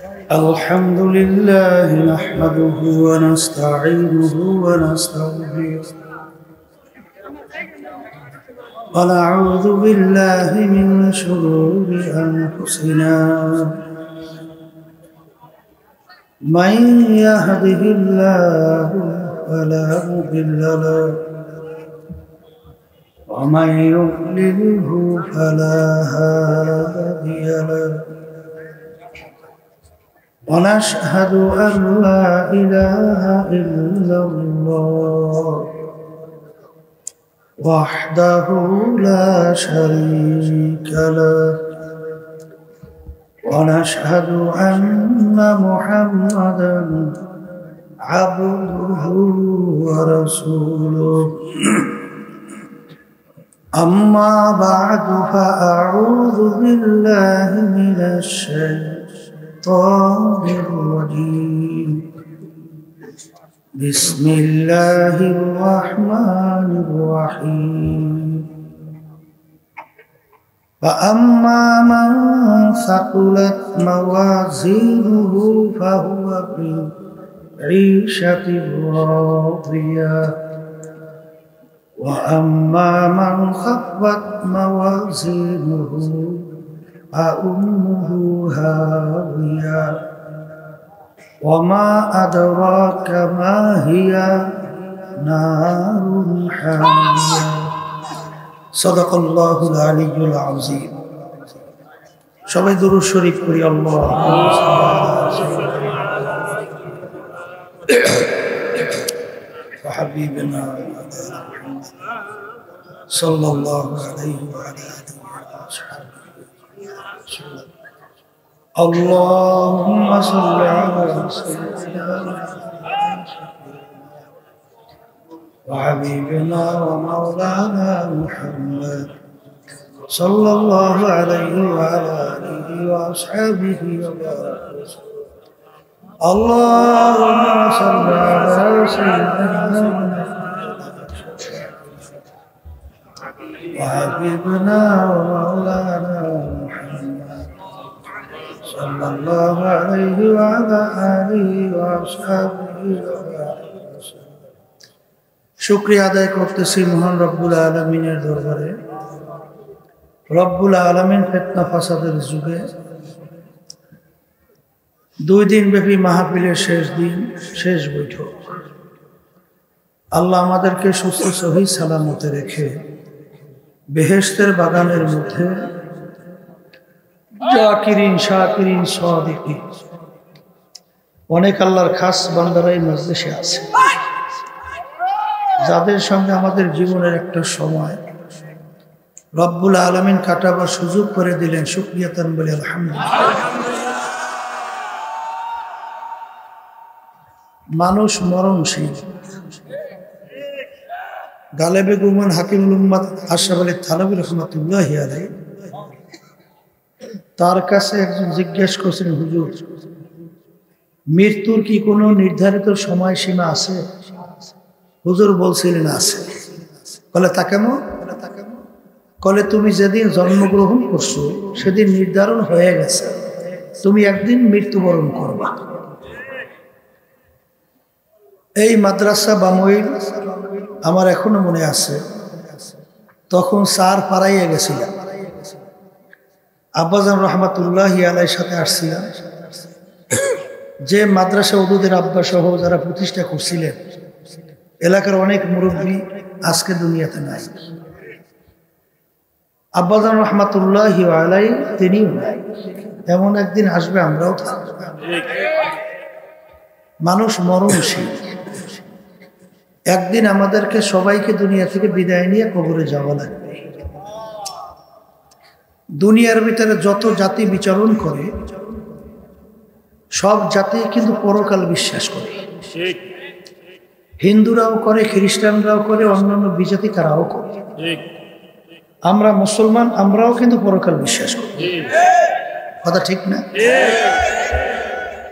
الحمد لله نحمده ونستعينه ونستغفره ونعوذ بالله من شرور أنفسنا من يهده الله فلا مضل له ومن يضلله فلا هادي له ونشهد أن لا إله إلا الله وحده لا شريك له ونشهد أن محمدا عبده ورسوله أما بعد فأعوذ بالله من الشيطان الرجيم بسم الله الرحمن الرحيم فأما من ثقلت موازينه فهو في عيشة راضية وأما من خفت موازينه فأمه هاوية وما أدراك ما هي نار حامية صدق الله العلي العظيم সবাই দুরূদ শরীফ করি আল্লাহুম্মা হাবিবনা সাল্লাল্লাহু আলাইহি ওয়া আলা আলিহি ওয়া সাহবিহি اللهم صل على سيدنا وحبيبنا ومولانا محمد صلى الله عليه وعلى آله وأصحابه وبارك اللهم صل على سيدنا وحبيبنا ومولانا محمد صلى الله عليه وعلى آله وأصحابه وسلم শুকরিয়া আদায় করতেছি মহান রব্বুল আলামিনের দরবারে। রব্বুল আলামিন ফিতনা ফাসাদের যুগে 2 দিন ব্যাপী মাহফিলের শেষ দিন, শেষ বৈঠক, আল্লাহ আমাদেরকে সুস্থ সহি সালামতে রেখে বেহেশতের বাগানের মধ্যে জাকিরিন শাকিরিন সাদিকিন অনেক আল্লাহর খাস বান্দারাই মজলিসে আছে, যাদের সঙ্গে আমাদের জীবনের একটা সময় রব্বুল আলামিন কাটাবার সুযোগ করে দিলেন। শুকরিয়াতান বলি আলহামদুলিল্লাহ। মানুষ মরণশীল। গালেবে গুমান হাকিমুল উম্মাত আশরাফ আলী থানভী রাহমাতুল্লাহি আলাইহি, তার কাছে একজন জিজ্ঞেস করছেন, হুজুর মৃত্যুর কি কোনো নির্ধারিত সময়সীমা আছে? হুজুর বলছিলেন আছে। বলে তা কেমন? বলে তুমি যেদিন জন্মগ্রহণ করছো সেদিন নির্ধারণ হয়ে গেছে, তুমি একদিন মৃত্যুবরণ করবা। এই মাদ্রাসা বামইল আমার এখনো মনে আছে, তখন স্যার পাড়াইয়া গেছিলাম, আব্বাজান রহমাতুল্লাহি আলাইহির সাথে আসছিলাম। যে মাদ্রাসা উদুদের আব্বা সহ যারা প্রতিষ্ঠা করছিলেন, এলাকার অনেক মুরব্বী আজকে দুনিয়াতে নাই। আব্বাজান রহমাতুল্লাহি আলাইহি তিনিও নাই। এমন একদিন আসবে, আমরাও থাকবো। মানুষ মরণশীল। একদিন আমাদেরকে সবাইকে দুনিয়া থেকে বিদায় নিয়ে কবরে যাওয়া লাগবে। দুনিয়ার ভিতরে যত জাতি বিচরণ করে সব জাতি কিন্তু পরকাল বিশ্বাস করে। হিন্দুরাও করে, খ্রিস্টানরাও করে, অন্যান্য বিজাতি তারাও করে। আমরা মুসলমান, আমরাও কিন্তু পরকাল বিশ্বাস করি। কথা ঠিক না?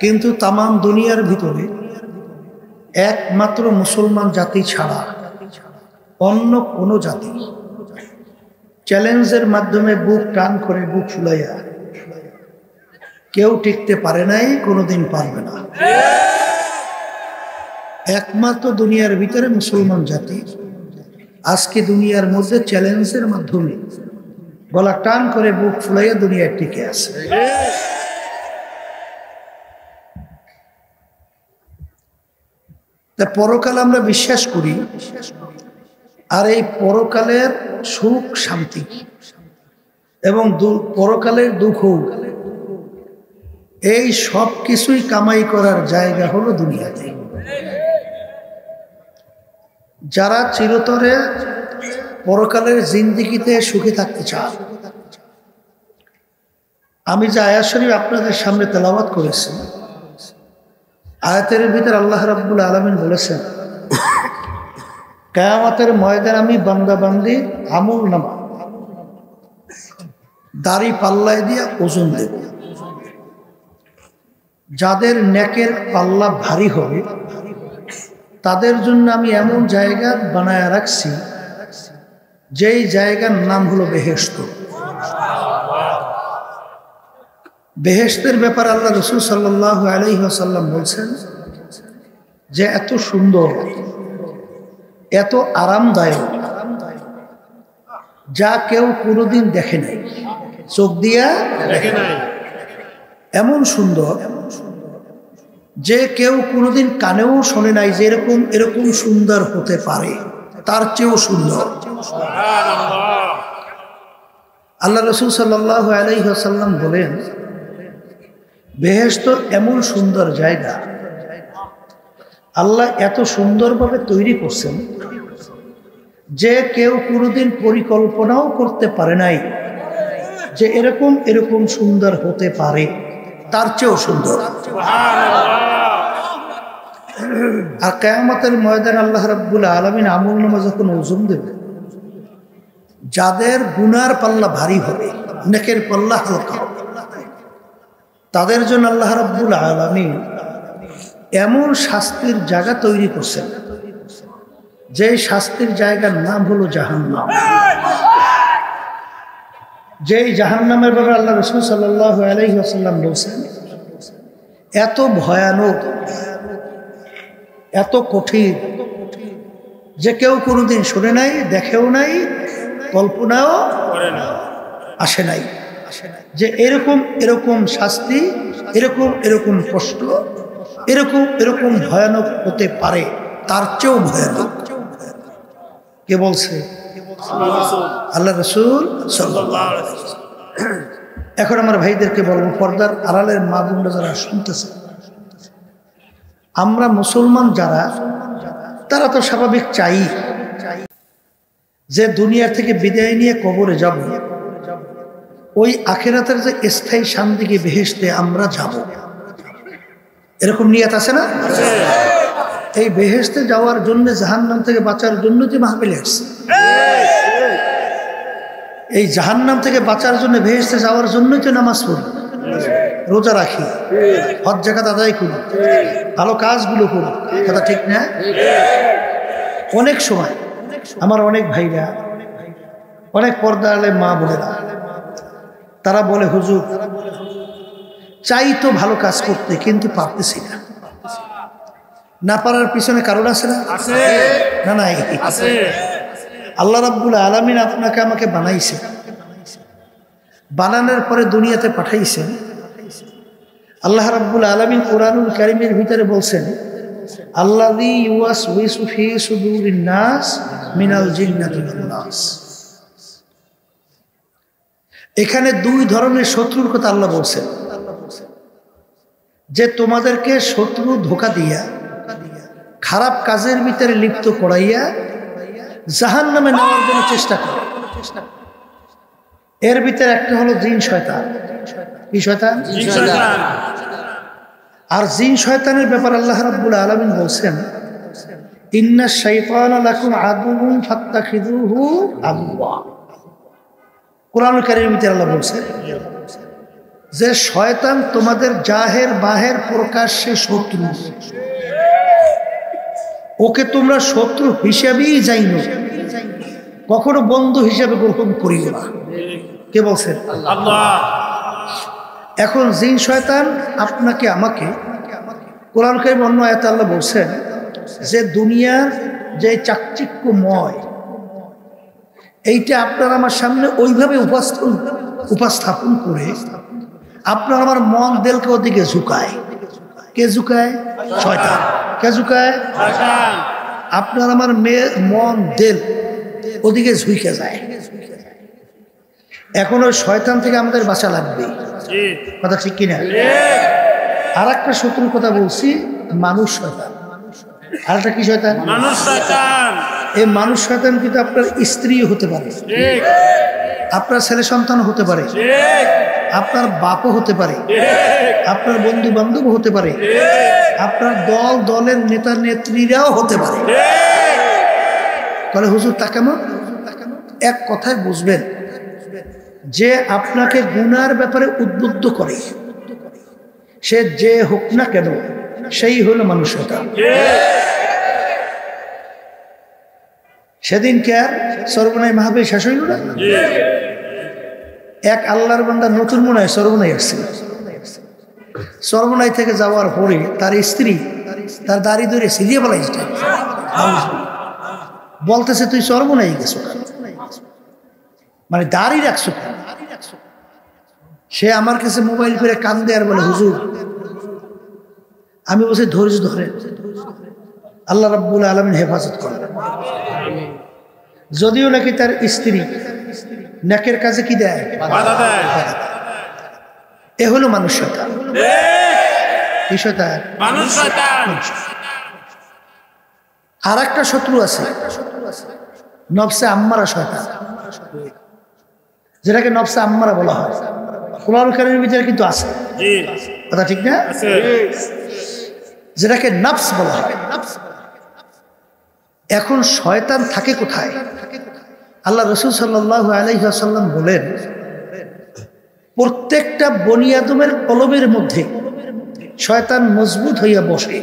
কিন্তু তামাম দুনিয়ার ভিতরে একমাত্র মুসলমান জাতি ছাড়া অন্য কোনো জাতি চ্যালেঞ্জের মাধ্যমে বুক টান করে বুক ফুলাইয়া কেউ টিকতে পারে নাই, কোনোদিন পারবে না। একমাত্র দুনিয়ার ভিতরে মুসলমান জাতি আজকে দুনিয়ার মধ্যে চ্যালেঞ্জের মাধ্যমে গলা টান করে বুক ফুলাইয়া দুনিয়ায় টিকে আছে। তা পরকাল আমরা বিশ্বাস করি, আর এই পরকালের সুখ শান্তি এবং পরকালের দুঃখ, এই সব কিছুই কামাই করার জায়গা হলো দুনিয়াতে। যারা চিরতরে পরকালের জিন্দেগিতে সুখে থাকতে চান, আমি যে আয়াত শরীফ আপনাদের সামনে তেলাওয়াত করেছি, আয়াতের ভিতর আল্লাহ রাব্বুল আলামিন বলেছেন, কিয়ামতের ময়দানে আমি বান্দা বান্দি আমল নামা দাড়ি পাল্লায় দিয়ে ওজন দেব। যাদের নেকের পাল্লা ভারী হবে তাদের জন্য আমি এমন জায়গা বানায় রাখছি, যেই জায়গার নাম হলো বেহেশত। বেহেশতের ব্যাপারে আল্লাহ রাসূল সাল্লাল্লাহু আলাইহি ওয়াসাল্লাম বলছেন যে এত সুন্দর, এত আরামদায়ক, যা কেউ কোনোদিন দেখে নাই, চোখ দিয়া দেখে নাই। এমন সুন্দর যে কেউ কোনোদিন কানেও শোনে নাই যে এরকম সুন্দর হতে পারে, তার চেয়েও সুন্দর। আল্লাহ রাসূল সাল্লাল্লাহু আলাইহি ওয়াসাল্লাম বলেন, বেহেশত এমন সুন্দর জায়গা, আল্লাহ এত সুন্দরভাবে তৈরি করছেন যে কেউ কোনোদিন পরিকল্পনাও করতে পারে নাই যে এরকম সুন্দর হতে পারে, তার চেয়েও সুন্দর। আর কিয়ামতের ময়দানে আল্লাহ রাব্বুল আলামিন আমলনামা যখন ওজন দেবে, যাদের গুনার পাল্লা ভারী হবে, নেকের পাল্লা হালকা হবে, তাদের জন্য আল্লাহ রাব্বুল আলামিন এমন শাস্তির জায়গা তৈরি করছেন, যে শাস্তির জায়গার নাম হলো জাহান্নাম। যেই জাহান্নামের ব্যাপারে আল্লাহ রাসূল সাল্লাল্লাহু আলাইহি ওয়াসাল্লাম বলেছেন, এত ভয়ানক, এত কঠিন যে কেউ কোনোদিন শুনে নাই, দেখেও নাই, কল্পনাও আসে নাই যে এরকম শাস্তি, এরকম কষ্ট, এরকম ভয়ানক হতে পারে, তার চেয়েও ভয়ানক। কে বলছে? আল্লাহ রাসূল সাল্লাল্লাহু আলাইহি ওয়াসাল্লাম। এখন আমার ভাইদেরকে বলবো, পর্দার আড়ালের মা বোনরা যারা শুনতেছে, আমরা মুসলমান যারা, তারা তো স্বাভাবিক চাই যে দুনিয়া থেকে বিদায় নিয়ে কবরে যাব, ওই আখিরাতের যে স্থায়ী শান্তিকে বেহেশতে আমরা যাব, এরকম নিয়ত আছে না? এই বেহেশতে যাওয়ার জন্য, জাহান্নাম থেকে বাঁচার জন্য যে মাহফিলে আসছে, এই জাহান্নাম থেকে বাঁচার জন্য, বেহেশতে যাওয়ার জন্যই তো নামাজ পড়ি, রোজা রাখি, হজ জাকাত আদায় করি, ভালো কাজগুলো করি, কথা ঠিক না? অনেক সময় আমার অনেক ভাইরা, অনেক পর্দালে মা বোনেরা, তারা বলে, হুজুর চাই তো ভালো কাজ করতে, কিন্তু পারতেছি না। না পারার পিছনে কারণ আছে না? না নাই? আল্লাহ রাব্বুল আলামিন আপনাকে আমাকে বানাইছে, বানানোর পরে দুনিয়াতে পাঠাইছেন। আল্লাহ রাব্বুল আলামিন কোরআনুল কারীমের ভিতরে বলছেন, আল্লাযী ইউওয়াসউইসু ফী সুদুরিন নাস মিনাল জিন্নাতি ওয়ান নাস। এখানে দুই ধরনের শত্রুর কথা আল্লাহ বলছেন, যে তোমাদেরকে শত্রু ধোঁকা দিয়া, খারাপ কাজের ভিতরে লিপ্ত করাইয়া জাহান্নামে নেওয়ার জন্য চেষ্টা করে। এর ভিতরে একটা হলো জিন শয়তান। কি শয়তান? আর জিন শয়তানের ব্যাপার আল্লাহ রাব্বুল আলামিন বলছেন, ইন্নাশ শাইতানা লাকুম আদুউন ফাত্তাখিযুহু আদুওয়া। কোরআনুল কারীমের ভিতরে আল্লাহ বলছেন যে শয়তান তোমাদের জাহের বাহের প্রকাশ্যে শত্রু, ওকে তোমরা শত্রু হিসেবেই যাইনো, কখনো বন্ধু হিসেবে গ্রহণ করিও না। কে বলছেন? আল্লাহ। এখন জিন শয়তান আপনাকে আমাকে কোরআন কারীমে অন্য আয়াতে আল্লাহ বলছেন যে দুনিয়ার যে চাকচিক্যময় এইটা আপনার আমার সামনে ওইভাবে উপস্থাপন করে আপনার আমার মন দিলকে ওদিকে ঝুঁকায়। কে ঝুঁকায়? শয়তান। কে ঝুঁকায়? শয়তান। আপনার আমার মন দিল ওদিকে ঝুঁকে যায়। এখন ওই শয়তান থেকে আমাদের বাঁচা লাগবে, কথা ঠিক কিনা? আর একটা শত্রুর কথা বলছি, মানুষ শয়তান। আর একটা কি শয়তান? মানুষ শয়তান। এই মানুষ শয়তান কিন্তু আপনার স্ত্রী হতে পারে, আপনার ছেলে সন্তান হতে পারে, আপনার বাপও হতে পারে, আপনার বন্ধু বান্ধব হতে পারে, আপনার দলের নেতা নেত্রীরাও হতে পারে। তাহলে হুজুর তা কেমন? এক কথায় বুঝবেন যে আপনাকে গুনার ব্যাপারে উদ্বুদ্ধ করে, সে যে হোক না কেন, সেই হলো মানুষ শয়তান। সেদিন কে সর্বনাই মাহফিল শেষ হইল না? এক আল্লাহর বান্দা নতুন মনে হয় সর্বনাই আসছিল। সর্বনাই থেকে যাওয়ার পরে তার স্ত্রী তার দাড়ি ধরে সিরিয়ে বলাইছে, বলতেছে তুই সর্বনাই গেছো, মানে দাড়ি রাখছো। সে আমার কাছে মোবাইল করে কান্দে আর বলে, হুজুর আমি বলছি ধৈর্য ধরে, আল্লাহ রাব্বুল আলামিন হেফাজত করেন। যদিও নাকি তার স্ত্রী নেকের কাজে কি দেয়? বাধা দেয়। এ হলো মানুষ শয়তান। কি শয়তান? মানুষ শয়তান। আর একটা শত্রু আছে, নফসে আম্মারা শয়তান, যেটাকে নফসে আম্মারা বলা হয়। কোরআন কারীমের ভিতরে কিন্তু আছে, কথা ঠিক না? যেটাকে নফস বলা হয়। এখন শয়তান থাকে কোথায়? আল্লাহ রাসূল সাল্লাল্লাহু আলাইহি ওয়াসাল্লাম বলেন, প্রত্যেকটা বনি আদমের কলবের মধ্যে শয়তান মজবুত হইয়া বসে।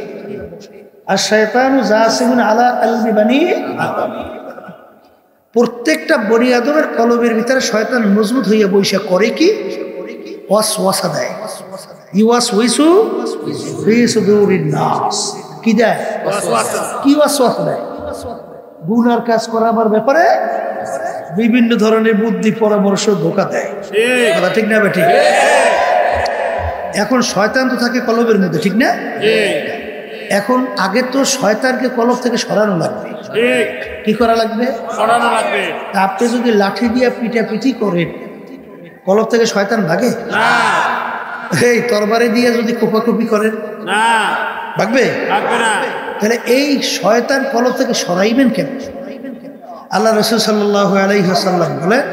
আর শয়তানু জাসিমুন আলা কলবি বানি আদম। প্রত্যেকটা বনি আদমের কলবের ভিতরে শয়তান মজবুত হইয়া বসে করে কি? ওয়াসওয়াসা দেয়। ইউওয়াসওয়িসু ফি সুদুরিন নাস। কি দেয়? ওয়াসওয়াসা। কি ওয়াসওয়াসা দেয়? গুনার কাজ করার ব্যাপারে বিভিন্ন ধরনের বুদ্ধি পরামর্শ ধোঁকা দেয়, কথা ঠিক না? ঠিক। এখন শয়তান তো থাকে কলবের মধ্যে, ঠিক না? এখন আগে তো শয়তানকে কলব থেকে সরানো লাগবে। কি করা লাগবে? সরানো লাগবে। আপনি যদি লাঠি দিয়ে পিটাপিটি করেন, কলব থেকে শয়তান ভাগে না। এই তরবারি দিয়ে যদি কোপাকুপি করেন, না, ভাগবে? ভাগবে না। তাহলে এই শয়তান কলব থেকে সরাইবেন কেন? আল্লাহ রাসূল সাল্লাল্লাহু আলাইহি ওয়াসাল্লাম বলেন,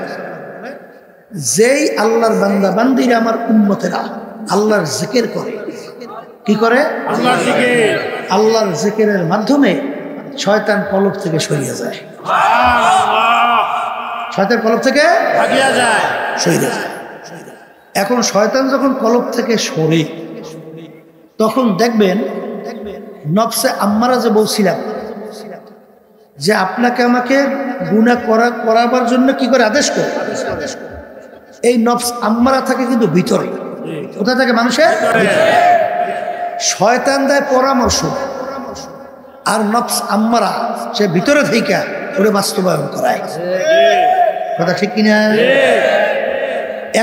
যেই আল্লাহর বান্দা বান্দিরা আমার উম্মতেরা আল্লাহর জিকির করে, কি করে? আল্লাহর জিকির। আল্লাহর জিকিরের মাধ্যমে শয়তান কলব থেকে সরিয়ে যায়। সুবহানাল্লাহ। শয়তান কলব থেকে ভাগিয়া যায়, সরিয়ে যায়। এখন শয়তান যখন কলব থেকে সরে, তখন দেখবেন নফসে আম্মারা যে বলছিলাম যে আপনাকে আমাকে গুনাহ করাবার জন্য কি করে আদেশ করে, এই নফস আম্মারা থাকে কিন্তু ভিতরে। কোথায় থাকে? মানুষের ভিতরে। শয়তান দেয় পরামর্শ, আর নফস আম্মারা সে ভিতরে থেকে ওরে বাস্তবায়ন করায়, কথা ঠিক কিনা?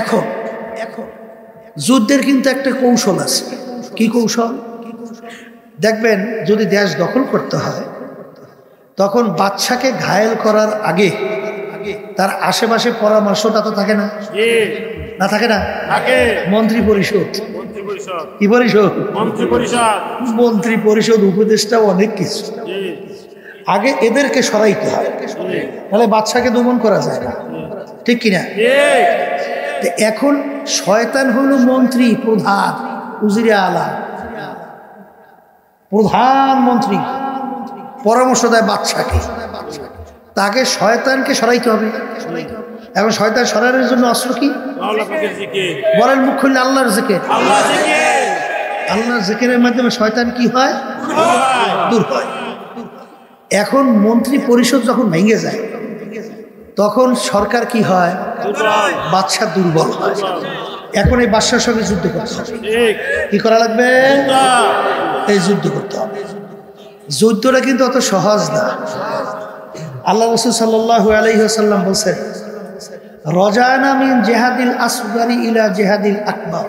এখন যুদ্ধের কিন্তু একটা কৌশল আছে। কি কৌশল? দেখবেন যদি দেশ দখল করতে হয়, তখন বাদশাকে ঘায়েল করার আগে তার আশেপাশে পরামর্শটা তো থাকে না? না থাকে না? মন্ত্রী পরিষদ। কি পরিষদ? মন্ত্রী পরিষদ, উপদেষ্টা, অনেক কিছু। আগে এদেরকে সরাইতে হয়, তাহলে বাদশাকে দমন করা যায় না, ঠিক কিনা? এখন শয়তান হলো মন্ত্রী, প্রধান, উজিরে আলা, প্রধানমন্ত্রী, পরামর্শ দেয় বাদশাকে। তাকে শয়তানকে সরাইতে হবে। এখন শয়তান সরানোর জন্য অস্ত্র কি? বলেন মুখ খুললে আল্লাহর জিকির। আল্লাহর জিকিরের মাধ্যমে শয়তান কি হয়? দূর হয়। এখন মন্ত্রী পরিষদ যখন ভেঙে যায়, তখন সরকার কি হয়? বাদশা দুর্বল হয়। এখন এই বাদশার সঙ্গে যুদ্ধ করতে হবে। কি করা লাগবে? এই যুদ্ধ করতে হবে। যুদ্ধটা কিন্তু অত সহজ না। আল্লাহ রাসূল সাল্লাল্লাহু আলাইহি ওয়াসাল্লাম বলেন, রাজানা মিন জিহাদিল আসগারি ইলা জিহাদিল আকবার।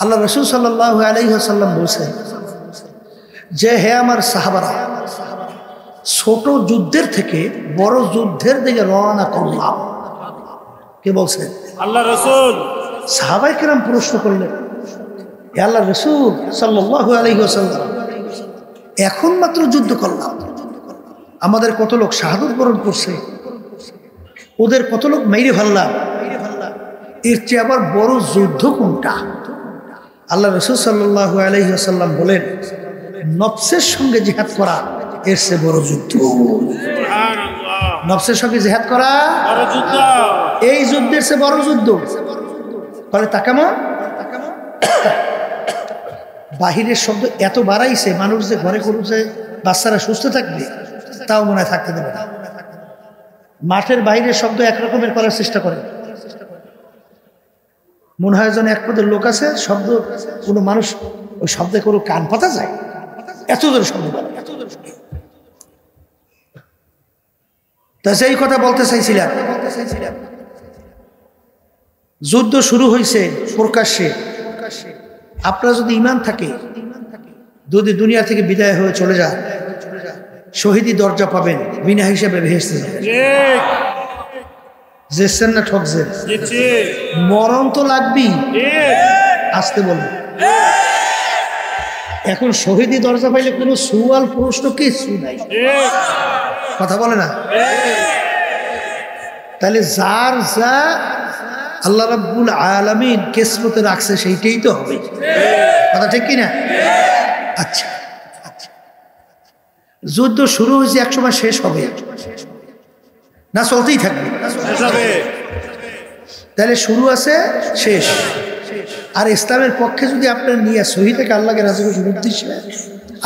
আল্লাহ রাসূল সাল্লাল্লাহু আলাইহি ওয়াসাল্লাম বলেন যে হে আমার সাহাবারা, ছোট যুদ্ধের থেকে বড় যুদ্ধের দিকে রওনা করলাম। কে বলছেন? আল্লাহ রাসূল। সাহাবায়ে কেরাম প্রশ্ন করলেন, হে আল্লাহ রাসূল সাল্লাল্লাহু আলাইহি ওয়াসাল্লাম, এখন মাত্র যুদ্ধ করলাম, আমাদের কত লোক শাহাদাত বরণ করছে, ওদের কত লোক মেরে ফেললাম, এর চেয়ে আবার বড় যুদ্ধ কোনটা? আল্লাহ রাসূল সাল্লাল্লাহু আলাইহি ওয়াসাল্লাম বলেন, নফসের সঙ্গে জিহাদ করা এর চেয়ে বড় যুদ্ধ। নফসের সঙ্গে জিহাদ করা বড় যুদ্ধ, এই যুদ্ধের চেয়ে বড় যুদ্ধ। বলে তা কেমন? বাহিরের শব্দ এত বাড়াইছে, মানুষ যে ঘরে করছে বাচ্চারা সুস্থ থাকবে তাও মনে হয় থাকতে দেবে না। মাঠের বাইরের শব্দ একরকমের করার চেষ্টা করে, মনে হয় যেন এক পদের লোক আছে, শব্দ কোনো মানুষ ওই শব্দে কোনো কান পাতা যায়, এত জোরে শব্দ বলে। তা সেই কথা বলতে চাইছিলাম, যুদ্ধ শুরু হয়েছে প্রকাশ্যে। আপনার যদি ঈমান থাকে, যদি দুনিয়া থেকে বিদায় হয়ে চলে যান, শহীদি দরজা পাবেন, বিনা হিসাবে ভেসতে যাবেন। জেসেন না ঠকছেন? মরণ তো লাগবেই, আসতে বলুন। এখন শহীদি দরজা পাইলে কোনো সুয়াল প্রশ্ন কিছু নাই, কথা বলে না। তাহলে যার যা আল্লাহ রাব্বুল আলামিন কিসমতে রাখছে সেইটাই তো হবে, কথা ঠিক কিনা? আচ্ছা আচ্ছা, যুদ্ধ শুরু হয়েছে, একসময় শেষ হবে না চলতেই থাকবে? তাহলে শুরু আছে, শেষ। আর ইসলামের পক্ষে যদি আপনার নিয়ে শহীদ থেকে আল্লাহকে রাজি করার উদ্দেশ্যে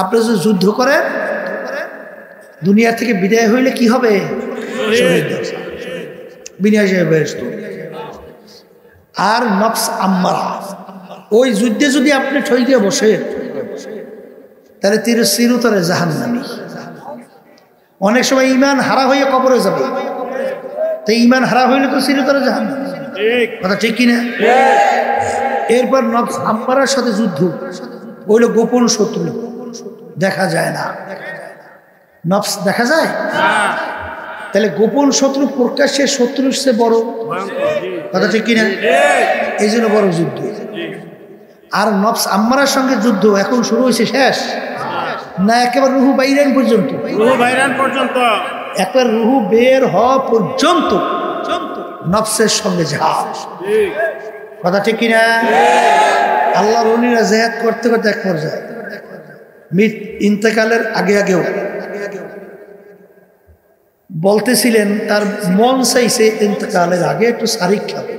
আপনি যদি যুদ্ধ করেন, দুনিয়া থেকে বিদায় হইলে কি হবে? শহীদ, বিনা হিসেবে বেহেশত। আর নফস আম্মারা, ওই যুদ্ধে যদি আপনি ঠই দিয়ে বসে, তাহলে চিরতরে জাহান্নামী। অনেক সময় ঈমান হারা হয়ে কবরে যাবে, তাই ঈমান হারা হইলে তো চিরতরে জাহান্নামী, কথা ঠিক কিনা? এরপর নফস আম্মারার সাথে যুদ্ধ হইল গোপন শত্রু, দেখা যায় না। নফস দেখা যায়, তাহলে গোপন শত্রু প্রকাশ্যের শত্রুর চেয়ে বড়, কথা ঠিক কিনা? এই জন্য বড় যুদ্ধ। আর নফস আম্মারার সঙ্গে যুদ্ধ এখন শুরু হয়েছে, শেষ না একেবারে রুহু বাইরান পর্যন্ত? একবার রুহু বের হওয়া পর্যন্ত নফসের সঙ্গে জিহাদ, কথা ঠিক কিনা? আল্লাহর ওলিরা জিহাদ করতে করতে এক পর্যায়ে ইন্তেকালের আগেও বলতেছিলেন, তার মন চাইছে ইন্তেকালের আগে একটু শারিক খাবে।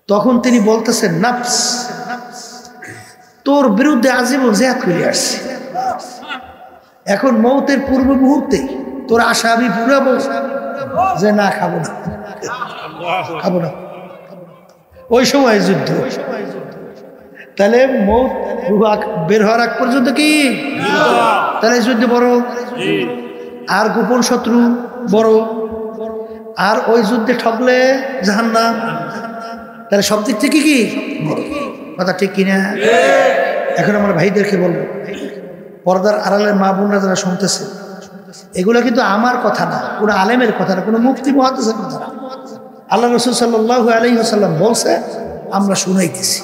তখন তিনি বলতেছেন, নফস তোর বিরুদ্ধে আজীবন জিহাদ করে আসছে, এখন মৌতের পূর্ব মুহূর্তে তোর আশা আমি পুরাবো যে না, খাবো না, খাবো না। ওই সময় যুদ্ধ, তাহলে মৌত বের হওয়ার আগ পর্যন্ত কি? তাহলে যুদ্ধ বড়, আর গোপন শত্রু বড়, আর ওই যুদ্ধে ঠকলে জাহান্নাম। তাহলে সব দিক থেকে কি বড়, কথা ঠিক কিনা? এখন আমার ভাইদেরকে বলবো, পর্দার আড়ালের মা বোনরা যারা শুনতেছে, এগুলো কিন্তু আমার কথা না, কোনো আলেমের কথা না, কোনো মুফতি মুহাদ্দিসের কথা না। আল্লাহ রাসূল সাল্লাল্লাহু আলাইহি ওয়াসাল্লাম বলছে, আমরা শুনাইতেছি।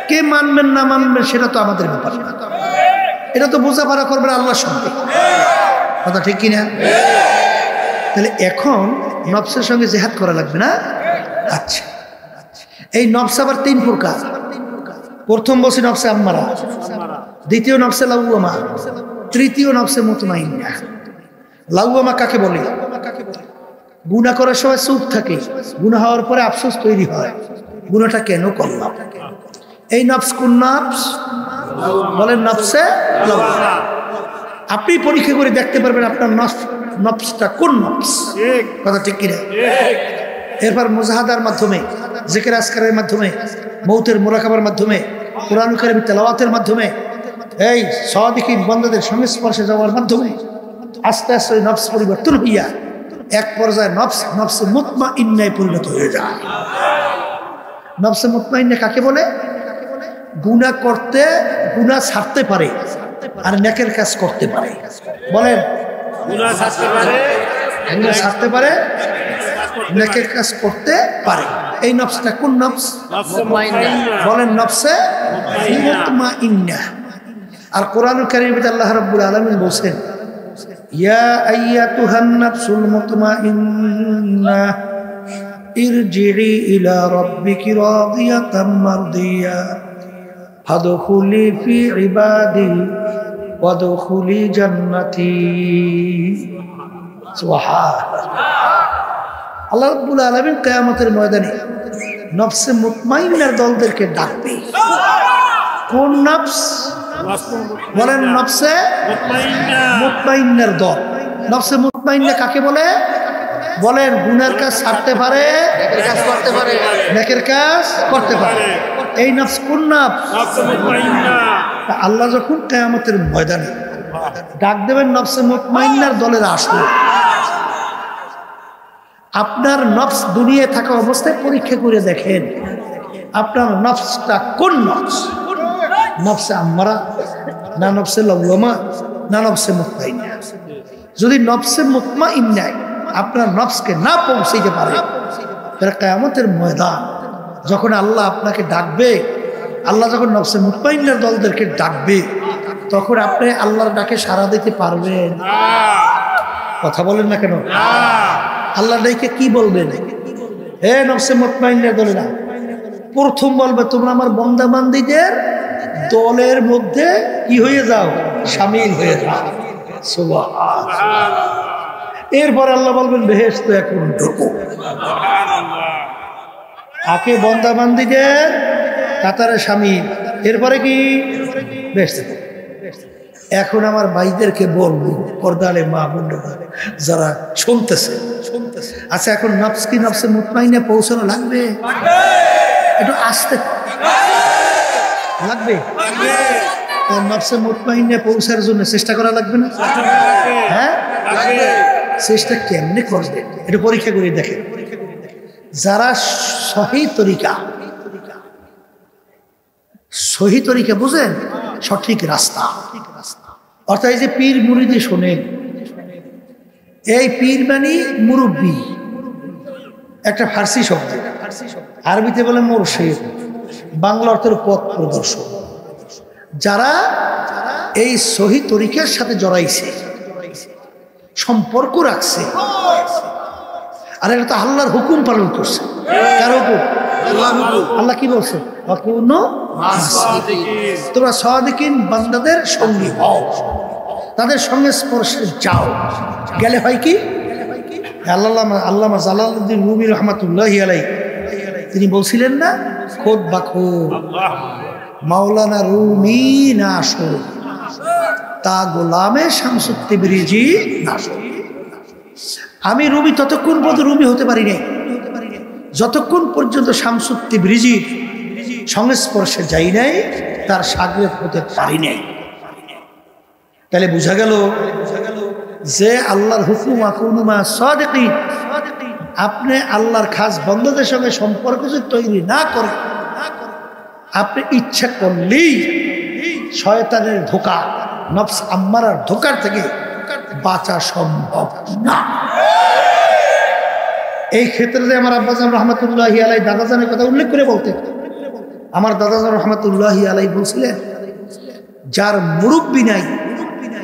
কে মানবেন না মানবেন সেটা তো আমাদের ব্যাপার না, এটা তো বোঝাপড়া করবেন আল্লাহর সঙ্গে, কথা ঠিক কিনা? তাহলে এখন নফসের সঙ্গে জিহাদ করা লাগবে না? আচ্ছা, এই নফস আবার তিন প্রকার। প্রথম বলছি নফসে আম্মারা, দ্বিতীয় নফসে লাওয়ামা, তৃতীয় নফসে মুতমাইন্না। লাওয়ামা কাকে বলে? গুনাহ করার সময় চুপ থাকে, গুনাহ হওয়ার পরে আফসোস তৈরি হয়, গুনাহটা কেন করলাম। এই নফস কোন নফস? বলেন নফসে লাওয়ামা। আপনি পরীক্ষা করে দেখতে পারবেন আপনার নফসটা কোন নফস, কথা ঠিক কিনা? এরপর মুজাহাদার মাধ্যমে, জিকির আজকারের মাধ্যমে, মৌতের মোরাকাবার মাধ্যমে, কোরআন কারীম তেলাওয়াতের মাধ্যমে, এই সাদিকিন বান্দাদের সংস্পর্শে যাওয়ার মাধ্যমে আস্তে আস্তে নফস পরিবর্তন হইয়া এক পর্যায়ে নফস মুতমাইন্নায় পরিণত হয়ে যায়। নফসে মুতমাইন্না কাকে বলে? গুনাহ করতে, গুনাহ ছাড়তে পারে আর নেকের কাজ করতে পারে। বলেন, গুনাহ ছাড়তে পারে, গুনাহ ছাড়তে পারে, নেকের কাজ করতে পারে। এই নফসটা কোন নফস? বলেন, নফসে মুতমাইন্না। আর কোরআনুল কারীমে আল্লাহ রাব্বুল আলামিন বলেন, ইয়া আইয়াতুহান নাফসুল মুতমাইন্না ইরজিই ইলা রাব্বিকি রাদিয়াতাম মারদিয়া ফাদখুলি ফি ইবাদি ওয়াদখুলি জান্নাতি। সুবহানাল্লাহ। আল্লাহ রাব্বুল আলামিন কিয়ামতের ময়দানে নফসে মুতমাইন্নার দলদেরকে ডাকবে। কোন নফস? বলেন, নফসে মুতমাইন্নার দল। নফসে মুতমাইন্না কাকে বলে? বলেন, গুনার কাজ ছাড়তে পারে, নেকের কাজ করতে পারে। এই নফস কোন নফস? আল্লাহ যখন কিয়ামতের ময়দানে ডাক দেবেন নফসে মুতমাইন্নার দলের আসলো, আপনার নফস দুনিয়ায় থাকা অবস্থায় পরীক্ষা করে দেখেন আপনার নফসটা কোন নফস? নফসে আম্মারা না নফসে লাওয়ামা না নফসে মুতমাইন্না? যদি নফসে মুতমাইন্নায় আপনার নফসকে না পৌঁছাইতে পারে, তাহলে কিয়ামতের ময়দান যখন আল্লাহ আপনাকে ডাকবে, আল্লাহ যখন নফসে মুতমাইন্নার দলদেরকে ডাকবে, তখন আপনি আল্লাহর ডাকে সাড়া দিতে পারবেন? কথা বলেন না কেন? আল্লাহ ডাকে কি বলবেন? হে নফসে মুতমাইন্নার দলেরা, প্রথম বলবে তোমরা আমার বান্দা বান্দীদের দলের মধ্যে কি হয়ে যাও, শামিল হয়ে যাও। সুবহানাল্লাহ। এরপর আল্লাহ বলবেন বেহেশতে এখন ঢোকো। আগে বান্দা বান্দীদের কাতারে শামিল, এরপরে কি বেহেশতে। এখন আমার ভাইদেরকে বলবো, পর্দালে মা বোনরা যারা শুনতেছে, আচ্ছা এখন নফস কি নফসে মুতমাইন্না পৌঁছানো লাগবে? একটু আসতে লাগবে। নফসে মুতমাইন্না পৌঁছার জন্য চেষ্টা করা লাগবে না? হ্যাঁ, চেষ্টা কেমনে করবে একটু পরীক্ষা করে দেখেন। যারা সহি তরিকা বুঝেন, সঠিক রাস্তা, অর্থাৎ এই যে পীর মুরিদি শোনেন, এই পীর মানে মুরব্বী, একটা ফার্সি শব্দ, আরবিতে বলে মুরশিদ, বাংলা অর্থের পথ প্রদর্শক। যারা এই সহি তরিকার সাথে জড়াইছে, সম্পর্ক রাখছে, আর এটা তো আল্লাহর হুকুম পালন করছে। কার হুকুম? আল্লাহ কি বলছে? তোমরা সাদিকিন বান্দাদের সঙ্গী হও, তাদের সঙ্গে স্পর্শে যাও। গেলে হয় কি? আল্লামা জালালউদ্দিন রুমি রহমাতুল্লাহি আলাইহি তিনি বলছিলেন না, খোদ বা খোদ মাওলানা রুমি না আসো, তা গোলামে শামসুত তিবরিজি না আসো। আমি রুমি ততক্ষণ পর্যন্ত রুমি হতে পারি নাই যতক্ষণ পর্যন্ত শামসুত তিবরিজির সংস্পর্শে যাই নাই, তার শাগরেদ হতে পারি নাই। তাহলে বোঝা গেল যে আল্লাহর হুকুম আকুনুমা সাদিকিন, আপনি আল্লাহর খাস বন্ধুদের সঙ্গে সম্পর্ক যদি তৈরি না করেন, আপনি ইচ্ছা করলেই শয়তানের ধোঁকা, নফস আম্মারার ধোঁকার থেকে বাঁচা সম্ভব না। এই ক্ষেত্রে আমার আব্বাজান রহমাতুল্লাহি আলাইহি দাদাজানের কথা উল্লেখ করে বলতে, আমার দাদাজান রহমাতুল্লাহি আলাইহি বলছিলেন, যার মুরব্বি নাই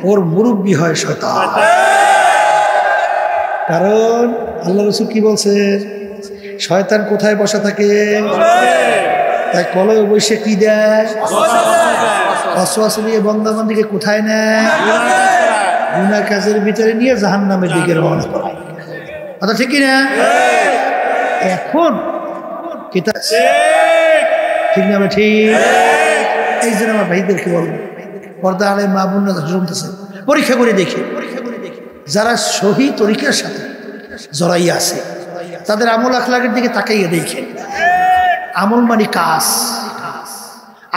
ওর মুরব্বি হয় শয়তান। কারণ আল্লাহ রাসূল কি বলছে? শয়তান কোথায় বসা থাকে? তাই কলয়ে বসে কি দেয়? ওয়াসওয়াসা দিয়ে বান্দাবান্দিকে কোথায় নেয়? গুনাহ কাজের ভিতরে নিয়ে জাহান্নামের দিকে রওনা করায়। কথা ঠিক না? এখন কিতাব ঠিক না? ঠিক। এই জন্য আমার ভাইদেরকে বলবো, পর্দা আলে মা বোনরা শুনতেছে, পরীক্ষা করে দেখি যারা সহি তরিকার সাথে জড়াইয়া আছে, তাদের আমল আখলাকের দিকে তাকাইয়ে দেখে। আমল মানে কাজ,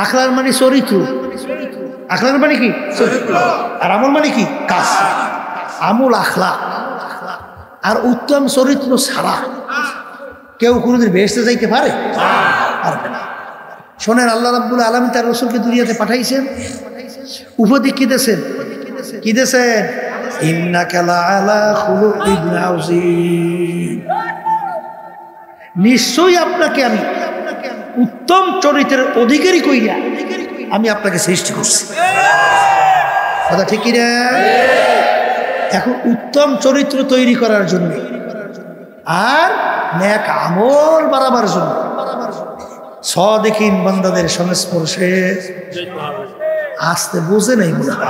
আখলাক মানে চরিত্র। আখলাক মানে কি? চরিত্র। আর আমল মানে কি? কাজ। আমল আখলাক আর উত্তম চরিত্র ছাড়া কেউ কোনোদিন বেহেশতে যাইতে পারে? পারবে না। শোনেন, আল্লাহ রাব্বুল আলামিন তার রাসূলকে দুনিয়াতে পাঠাইছেন, উপদেশ কি দিয়েছেন? কি দিয়েছেন? ইন্নাকা লাআলা খুলুকিন আযীম। নিশ্চয়ই আপনাকে আমি উত্তম চরিত্রের অধিকারী কইরা আমি আপনাকে সৃষ্টি করছি। কথা ঠিক কি না? এখন উত্তম চরিত্র তৈরি করার জন্য আর নেক আমল বাড়াবার জন্য সাদিকিন বান্দাদের সংস্পর্শে আসতে বুঝে নাই মনে হয়।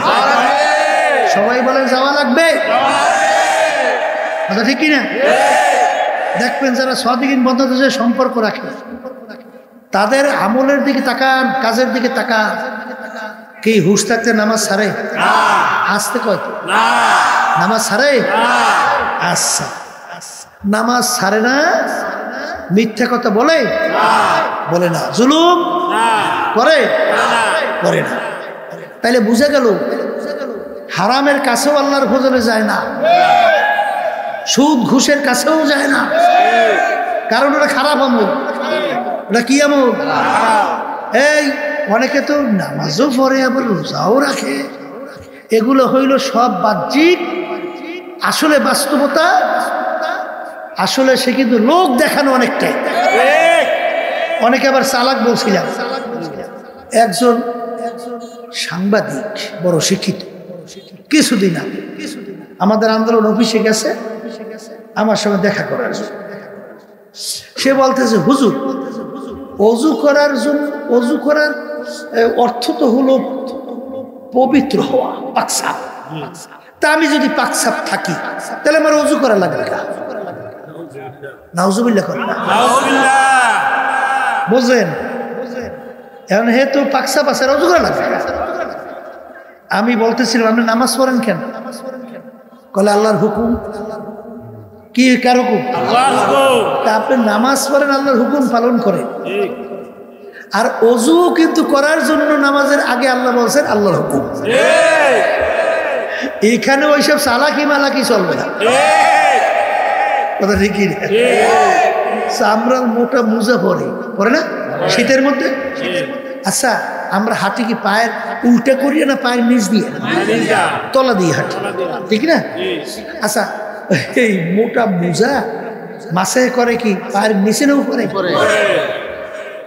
সবাই বলেন যাওয়া লাগবে। কথা ঠিক কিনা? দেখবেন যারা সাদিকিন বান্দাদের সাথে সম্পর্ক রাখে তাদের আমলের দিকে তাকান, কাজের দিকে তাকান। কি হুশ থাকতে নামাজ ছাড়ে? আসতে কয় নামাজ ছাড়ে? আচ্ছা, নামাজ ছাড়ে না, মিথ্যা কথা বলে বলে না, জুলুম করে করে না। তাইলে বুঝে গেল হারামের কাছেও আল্লাহর ফজলে যায় না, সুদ ঘুষের কাছেও যায় না, কারণ ওটা খারাপ আমল। ওটা কি আমল? এই অনেকে তো নামাজও পড়ে আবার রোজাও রাখে, এগুলো হইল সব বাহ্যিক। আসলে বাস্তবতা, আসলে সে কিন্তু লোক দেখানো অনেকটাই। অনেকে আবার চালাক বলছিলাম। একজন সাংবাদিক বড় শিক্ষিত, কিছুদিন আগে আমাদের আন্দোলন অফিসে গেছে আমার সঙ্গে দেখা করার জন্য। সে বলতেছে, হুজুর অজু করার জন্য, অজু করার অর্থ তো হলো পবিত্র হওয়া, পাকসাপ। তা আমি যদি পাকসাপ থাকি তাহলে আমার অজু করা লাগবে না? নাউজুবিল্লাহ করেন না, বুঝলেন? এখন হে তো পাকসাপ আছে, অজু করা লাগবে। আমি বলতেছিলাম আপনি নামাজ পড়েন কেন? কলে আল্লাহর হুকুম। কি কার হুকুম? তা আপনি নামাজ পড়েন, আল্লাহর হুকুম পালন করেন। আর অজু কিন্তু করার জন্য নামাজের আগে আল্লাহ বলছেন আল্লাহর হুকুম। এখানে ওইসব চালাকি মালাকি চলবে না। কথা ঠিকই না? চামড়ার মোটা মোজা পরে না শীতের মধ্যে? আচ্ছা, আমরা হাঁটি কি পায়ের উল্টা করিয়ে না পায়ের নিচ দিয়ে? তলা দিয়ে হাঁটি, ঠিক না? আচ্ছা, এই মোটা মোজা মাসে করে কি পায়ের নিচে না উপরে?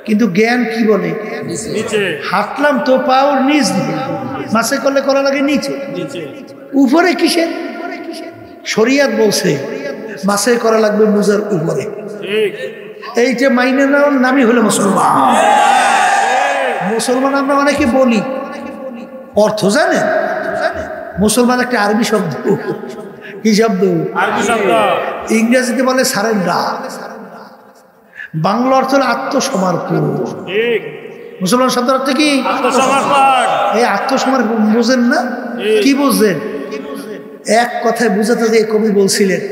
কিন্তু জ্ঞান কি বলে? হাঁটলাম তো পাওয়ার নিচ দিয়ে, মাসে করলে করা লাগে নিচে। উপরে কিসের? শরিয়াত বলছে মাসে করা লাগবে মোজার উপরে। এইটা মাইনে নেওয়ার নামই হলো মুসলমান। মুসলমান আমরা অনেকে বলি, অর্থ জানেন? মুসলমান একটা আরবি শব্দ। কি শব্দ? ইংরেজিতে বলে সারেন্ডার, বাংলা অর্থ হলো আত্মসমর্পণ। মুসলমান শব্দের অর্থ কি? এই আত্মসমর্পণ বুঝেন না? কি বুঝলেন? এক কথায় বুঝাতে যে কবি বলছিলেন,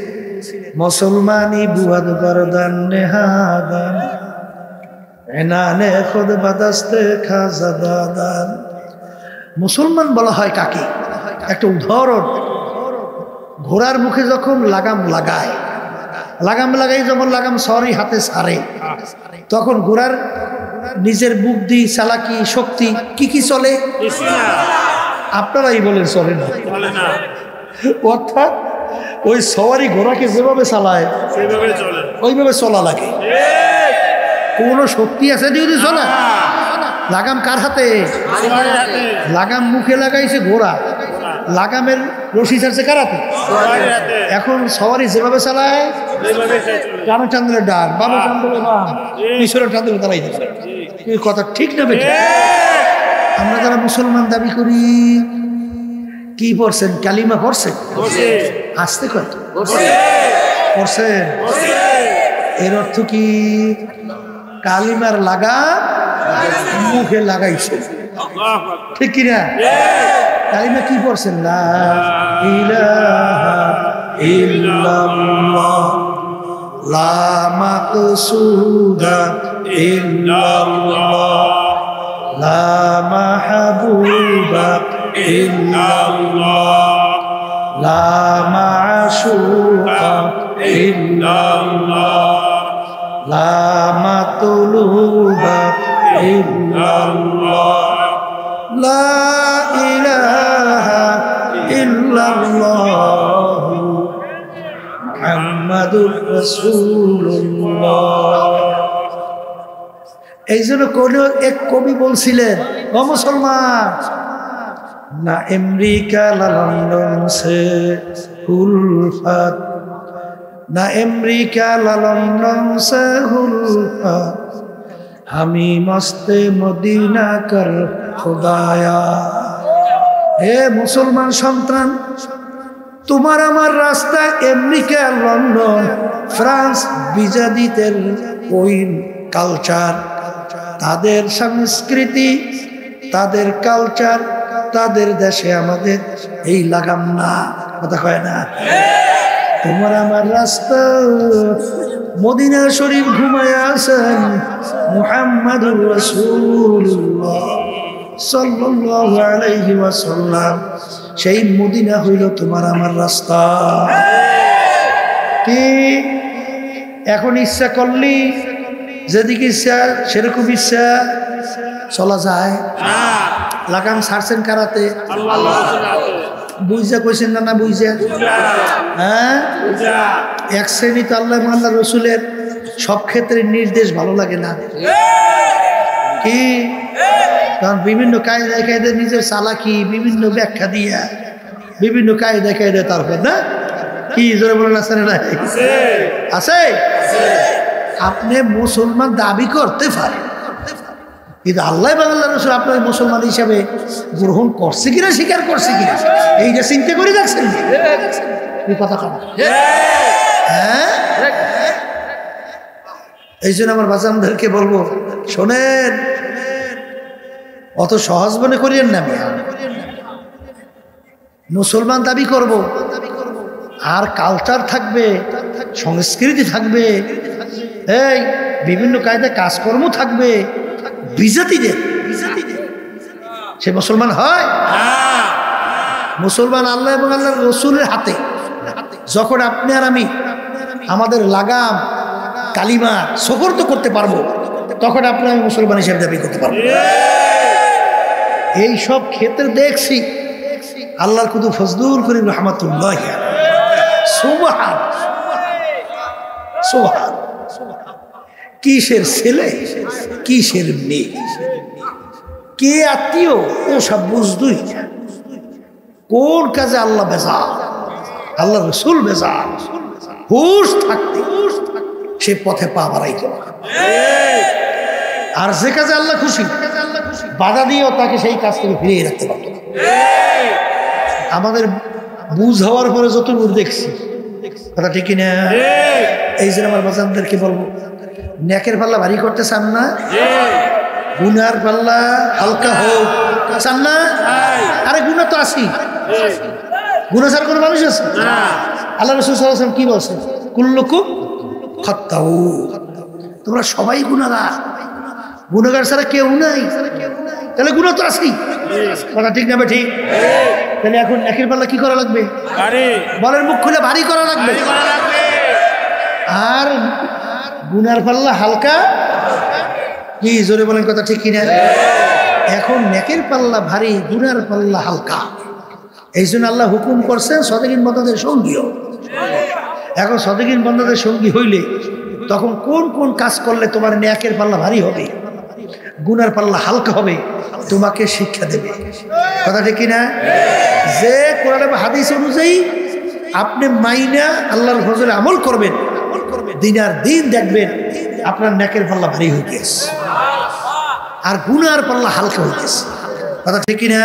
মুসলমানি বুয়াদ গরদান নেহাদান এনানে খুদ বাদাস্তে খাজাদান। মুসলমান বলা হয় কাকে? একটা উদাহরণ, ঘোড়ার মুখে যখন লাগাম লাগায়, লাগাম লাগাই যখন লাগাম সরি হাতে ছাড়ে, তখন ঘোড়ার নিজের বুদ্ধি, চালাকি, শক্তি কি কি চলে? আপনারাই বলেন চলে না। অর্থাৎ ওই সওয়ারি ঘোড়াকে যেভাবে চালায় ওইভাবে চলা লাগে। কোন শক্তি আছে যদি চলা? লাগাম কার হাতে? লাগাম মুখে লাগাইছে ঘোড়া, লাগামের রশি ছাড়ছে কার হাতে? এখন সওয়ারি যেভাবে চালায়, রানা চান্দ্রের ডাক, বাবা চান্দ্রের বাম, ঈশ্বরের চান্দ্রের তারাই দিচ্ছে। কথা ঠিক না বেটা? আমরা যারা মুসলমান দাবি করি, কি পড়ছেন? কালিমা পড়ছেন? আসতে কত পড়ছেন? এর অর্থ কি? কালিমার লাগা মুখে লাগাইছে, ঠিক কিনা? কালিমা কি পড়ছেন? লা ইলাহা ইল্লাল্লাহ লা মাকসুদা ইল্লাল্লাহ লা মাহবুবা ইল্লাল্লাহ লা মাশুকা ইল্লাল্লাহ লা মাতলুবা ইল্লাল্লাহ লা ইলাহা ইল্লাল্লাহ মুহাম্মাদুর রাসূলুল্লাহ। এই জন্য এক কবি বলছিলেন, ও মুসলমান, না আমেরিকা না লন্ডন সে উলফত, না আমেরিকা না লন্ডন সে উলফত, আমি মস্তে মদিনা কর খুদায়া। হে মুসলমান সন্তান, তোমার আমার রাস্তা আমেরিকা, লন্ডন, ফ্রান্স বিজাদিতের ওই কালচার, তাদের সংস্কৃতি, তাদের কালচার, তাদের দেশে আমাদের এই লাগাম না, কথা কয় না। তোমার আমার রাস্তা মদিনা শরীফ ঘুমায় আছেন মুহাম্মাদুর রাসূলুল্লাহ সাল্লাল্লাহু আলাইহি ওয়াসাল্লাম। সেই মদিনা হইল তোমার আমার রাস্তা। কি এখন ইচ্ছা করলি যেদিকে ইচ্ছা সেরকম ইচ্ছা চলা যায়? লাগাম ছাড়ছেন কারাতে? বুঝা কইছেন না? না বুঝা? হ্যাঁ, এক শ্রেণী তো আল্লাহ আল্লাহ রসুলের সব ক্ষেত্রে নির্দেশ ভালো লাগে না। কি কারণ বিভিন্ন কায়দায় কায়দা নিজের চালাকি বিভিন্ন ব্যাখ্যা দিয়া বিভিন্ন কায়দায় কায়দা তারপর না কি জোরে বলেন আছে না? আছে। আপনি মুসলমান দাবি করতে পারেন, কিন্তু আল্লাহ বাংলা রসুল আপনার মুসলমান হিসাবে গ্রহণ করছে কিনা, স্বীকার করছে কিনা, এইটা চিন্তা করে দেখছেন? কথা কথা। হ্যাঁ, এই জন্য আমার বাচ্চাদেরকে বলবো, শোনেন, অত সহজ মনে করিয়েন না। মুসলমান দাবি করব, আর কালচার থাকবে, সংস্কৃতি থাকবে, এই বিভিন্ন কায়দায় কাজকর্ম থাকবে বিজাতিদের, সে মুসলমান হয়? মুসলমান আল্লাহ এবং আল্লাহ রসুলের হাতে। যখন আপনি আর আমি আমাদের লাগাম কালিমা সুপর্দ করতে পারবো, তখন আপনি আমি মুসলমান হিসেবে দাবি করতে পারবো। এই সব ক্ষেত্রে দেখছি আল্লাহর কুতু ফজলুল করিম রহমাতুল্লাহ সুবহান সুবহান, কিসের ছেলে কিসের মেয়ে, কে আত্মীয় ও সব বুঝতুই, কোন কাজে আল্লাহ বেজার, আল্লাহ রসুল বেজার, হুশ থাকতে সে পথে পা বাড়াইত না। আর যে কাজে আল্লাহ খুশি বাধা দিয়েও তাকে সেই কাজ থেকে ফিরিয়ে রাখতে পারত না। আমাদের বুঝ হওয়ার পরে যতটুকু দেখছি, কথা ঠিক না? এই জন্য আমার বাজানদেরকে বলবো, নেকের পাল্লা ভারী করতে চান না? গুনার পাল্লা হালকা হোক চান না? আরে গুণা তো আসি, গুণা ছাড়া কোনো মানুষ আছে? আল্লাহ রাসূল সাল্লাল্লাহু আলাইহি ওয়াসাল্লাম কি বলছেন? কুল্লুকুম খাত্তাউ, তোমরা সবাই গুনাহগার, গুনাহগার ছাড়া কেউ নাই। তাহলে গুনাহ তো আসি, কথা ঠিক না? ঠিক। তাহলে এখন নেকের পাল্লা কি করা লাগবে? বলের মুখ খুলে ভারী করা লাগবে, আর গুনার পাল্লা হালকা। কি জোরে বলেন, কথা ঠিক কিনা? এখন নেকের পাল্লা ভারী, গুনার পাল্লা হালকা। এই জন্য আল্লাহ হুকুম করছেন সদেকিন বন্দাদের সঙ্গীও। এখন সদেকিন বন্দাদের সঙ্গী হইলে তখন কোন কোন কাজ করলে তোমার নেকের পাল্লা ভারী হবে, গুনার পাল্লা হালকা হবে, তোমাকে শিক্ষা দেবে, কথা ঠিক কিনা? যে কোরআন এবং হাদিস অনুযায়ী আপনি মাইনা আল্লাহর ফজলে আমল করবেন, দিন আর দিন দেখবেন আপনার নেকের পাল্লা ভারী হইতেছে আর গুনার পাল্লা হালকা হইতেছে, কথা ঠিক কিনা?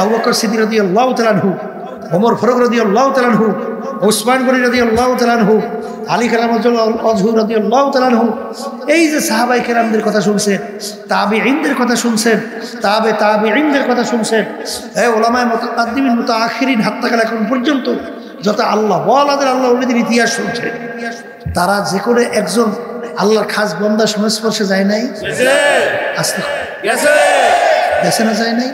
আবু বকর সিদ্দিক রাদিয়াল্লাহু তাআলা আনহু, ওমর ফারুক রাদিয়াল্লাহু তাআলা আনহু, ওসমান গনি রাদিয়াল্লাহু তাআলা আনহু, আলী কারামাতুল্লাহ আজহুর রাদিয়াল্লাহু তাআলা আনহু, এই যে সাহাবাই কেরামদের কথা শুনছেন, তাবিঈনদের কথা শুনছেন, তাবিঈনদের কথা শুনছেন, এই উলামায়ে মুতাকাদ্দিমিন মুতাআখিরিন হাত্তা কাল এখন পর্যন্ত যত আল্লাহ ওয়ালাদের আল্লাহ ওলিদের ইতিহাস শুনছে, তারা যে করে একজন আল্লাহর খাস বন্দা সংস্পর্শে যায় নাই? আসতে গেছে না, যায় নাই?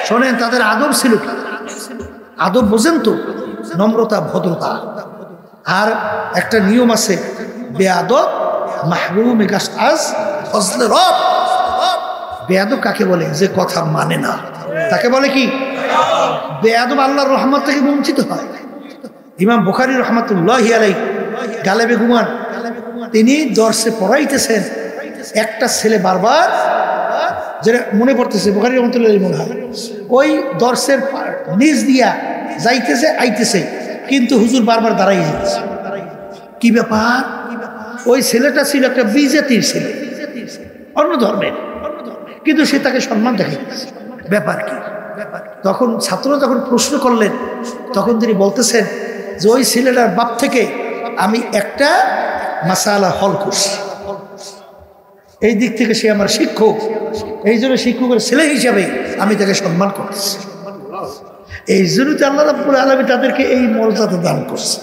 শোনেন, তাদের আদব ছিল কি? আদব বোঝেন তো? নম্রতা, ভদ্রতা। আর একটা নিয়ম আছে, বেয়াদব মাহরুম গাছআজ ফজলে রব। বেয়াদব কাকে বলে? যে কথা মানে না, তাকে বলে কি? বেয়াদব আল্লাহর রহমত থেকে বঞ্চিত হয়। ইমাম বুখারী রহমাতুল্লাহি আলাইহি গালেবে গুমান, তিনি দর্শে পড়াইতেছেন, একটা ছেলে বারবার, যেটা মনে পড়তেছে বুখারী রহমাতুল্লাহি মনে হয়, ওই দর্শের নিচ দিয়া যাইতেছে আইতেছে, কিন্তু হুজুর বারবার দাঁড়াই যাইতেছে। কি ব্যাপার? ওই ছেলেটা ছিল একটা বিজাতির ছেলে, অন্য ধর্মের, কিন্তু সে তাকে সম্মান দেখাইতেছে। ব্যাপার কি? তখন ছাত্ররা যখন প্রশ্ন করলেন, তখন তিনি বলতেছেন যে ওই ছেলেটার বাপ থেকে আমি একটা মাসালা হল করছি, এই দিক থেকে সে আমার শিক্ষক, এই জন্য শিক্ষকের ছেলে হিসাবে আমি তাকে সম্মান করতেছি। এই জন্য তো আল্লাহ রাব্বুল আলামিন তাদেরকে এই মর্যাদা দান করছে।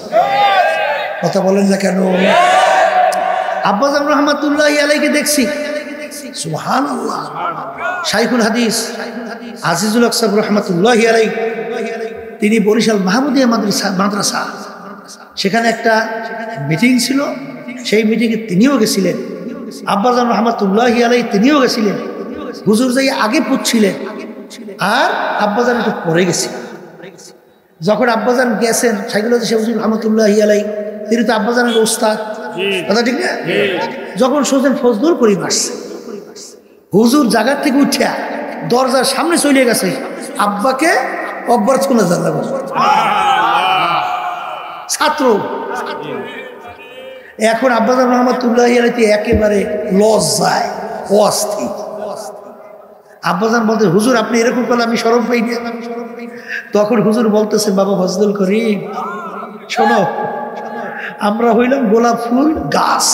কথা বলেন না কেন? আব্বাজান রহমাতুল্লাহি আলাইহিকে দেখছি, সুবহানাল্লাহ, শাইখুল হাদিস আজিজুল হক সাহেব রহমাতুল্লাহি আলাইহি, তিনি বরিশাল মাহমুদিয়া মাদ্রাসা, সেখানে একটা মিটিং ছিল, সেই মিটিংয়ে তিনিও গেছিলেন। আব্বাজান রহমাতুল্লাহি আলাইহি তিনিও গেছিলেন। হুজুর যাই আগে পুচ্ছিলেন, আর আব্বাজান একটু পরে গেছিলেন। যখন আব্বাজান গেছেন, শাইখুল হাদিস হুজুর রহমাতুল্লাহি আলাইহি, তিনি তো আব্বাজানের ওস্তাদ, কথা ঠিক না? যখন সোজেন ফজলুল করিম আসছে, হুজুর জায়গার থেকে উঠে দরজার সামনে চলে গেছে, আব্বাকে অভ্যর্থনা জানাবো। ছাত্র এখন আব্বাজান রহমাতুল্লাহি আলাইহি একেবারে লজ্জায় অস্থির। আব্বাজান বলতে, হুজুর আপনি এরকম করলে আমি শরম পাই না। তখন হুজুর বলতেছে, বাবা ফজলুল করিম, শোনো, আমরা হইলাম গোলাপ ফুল গাছ।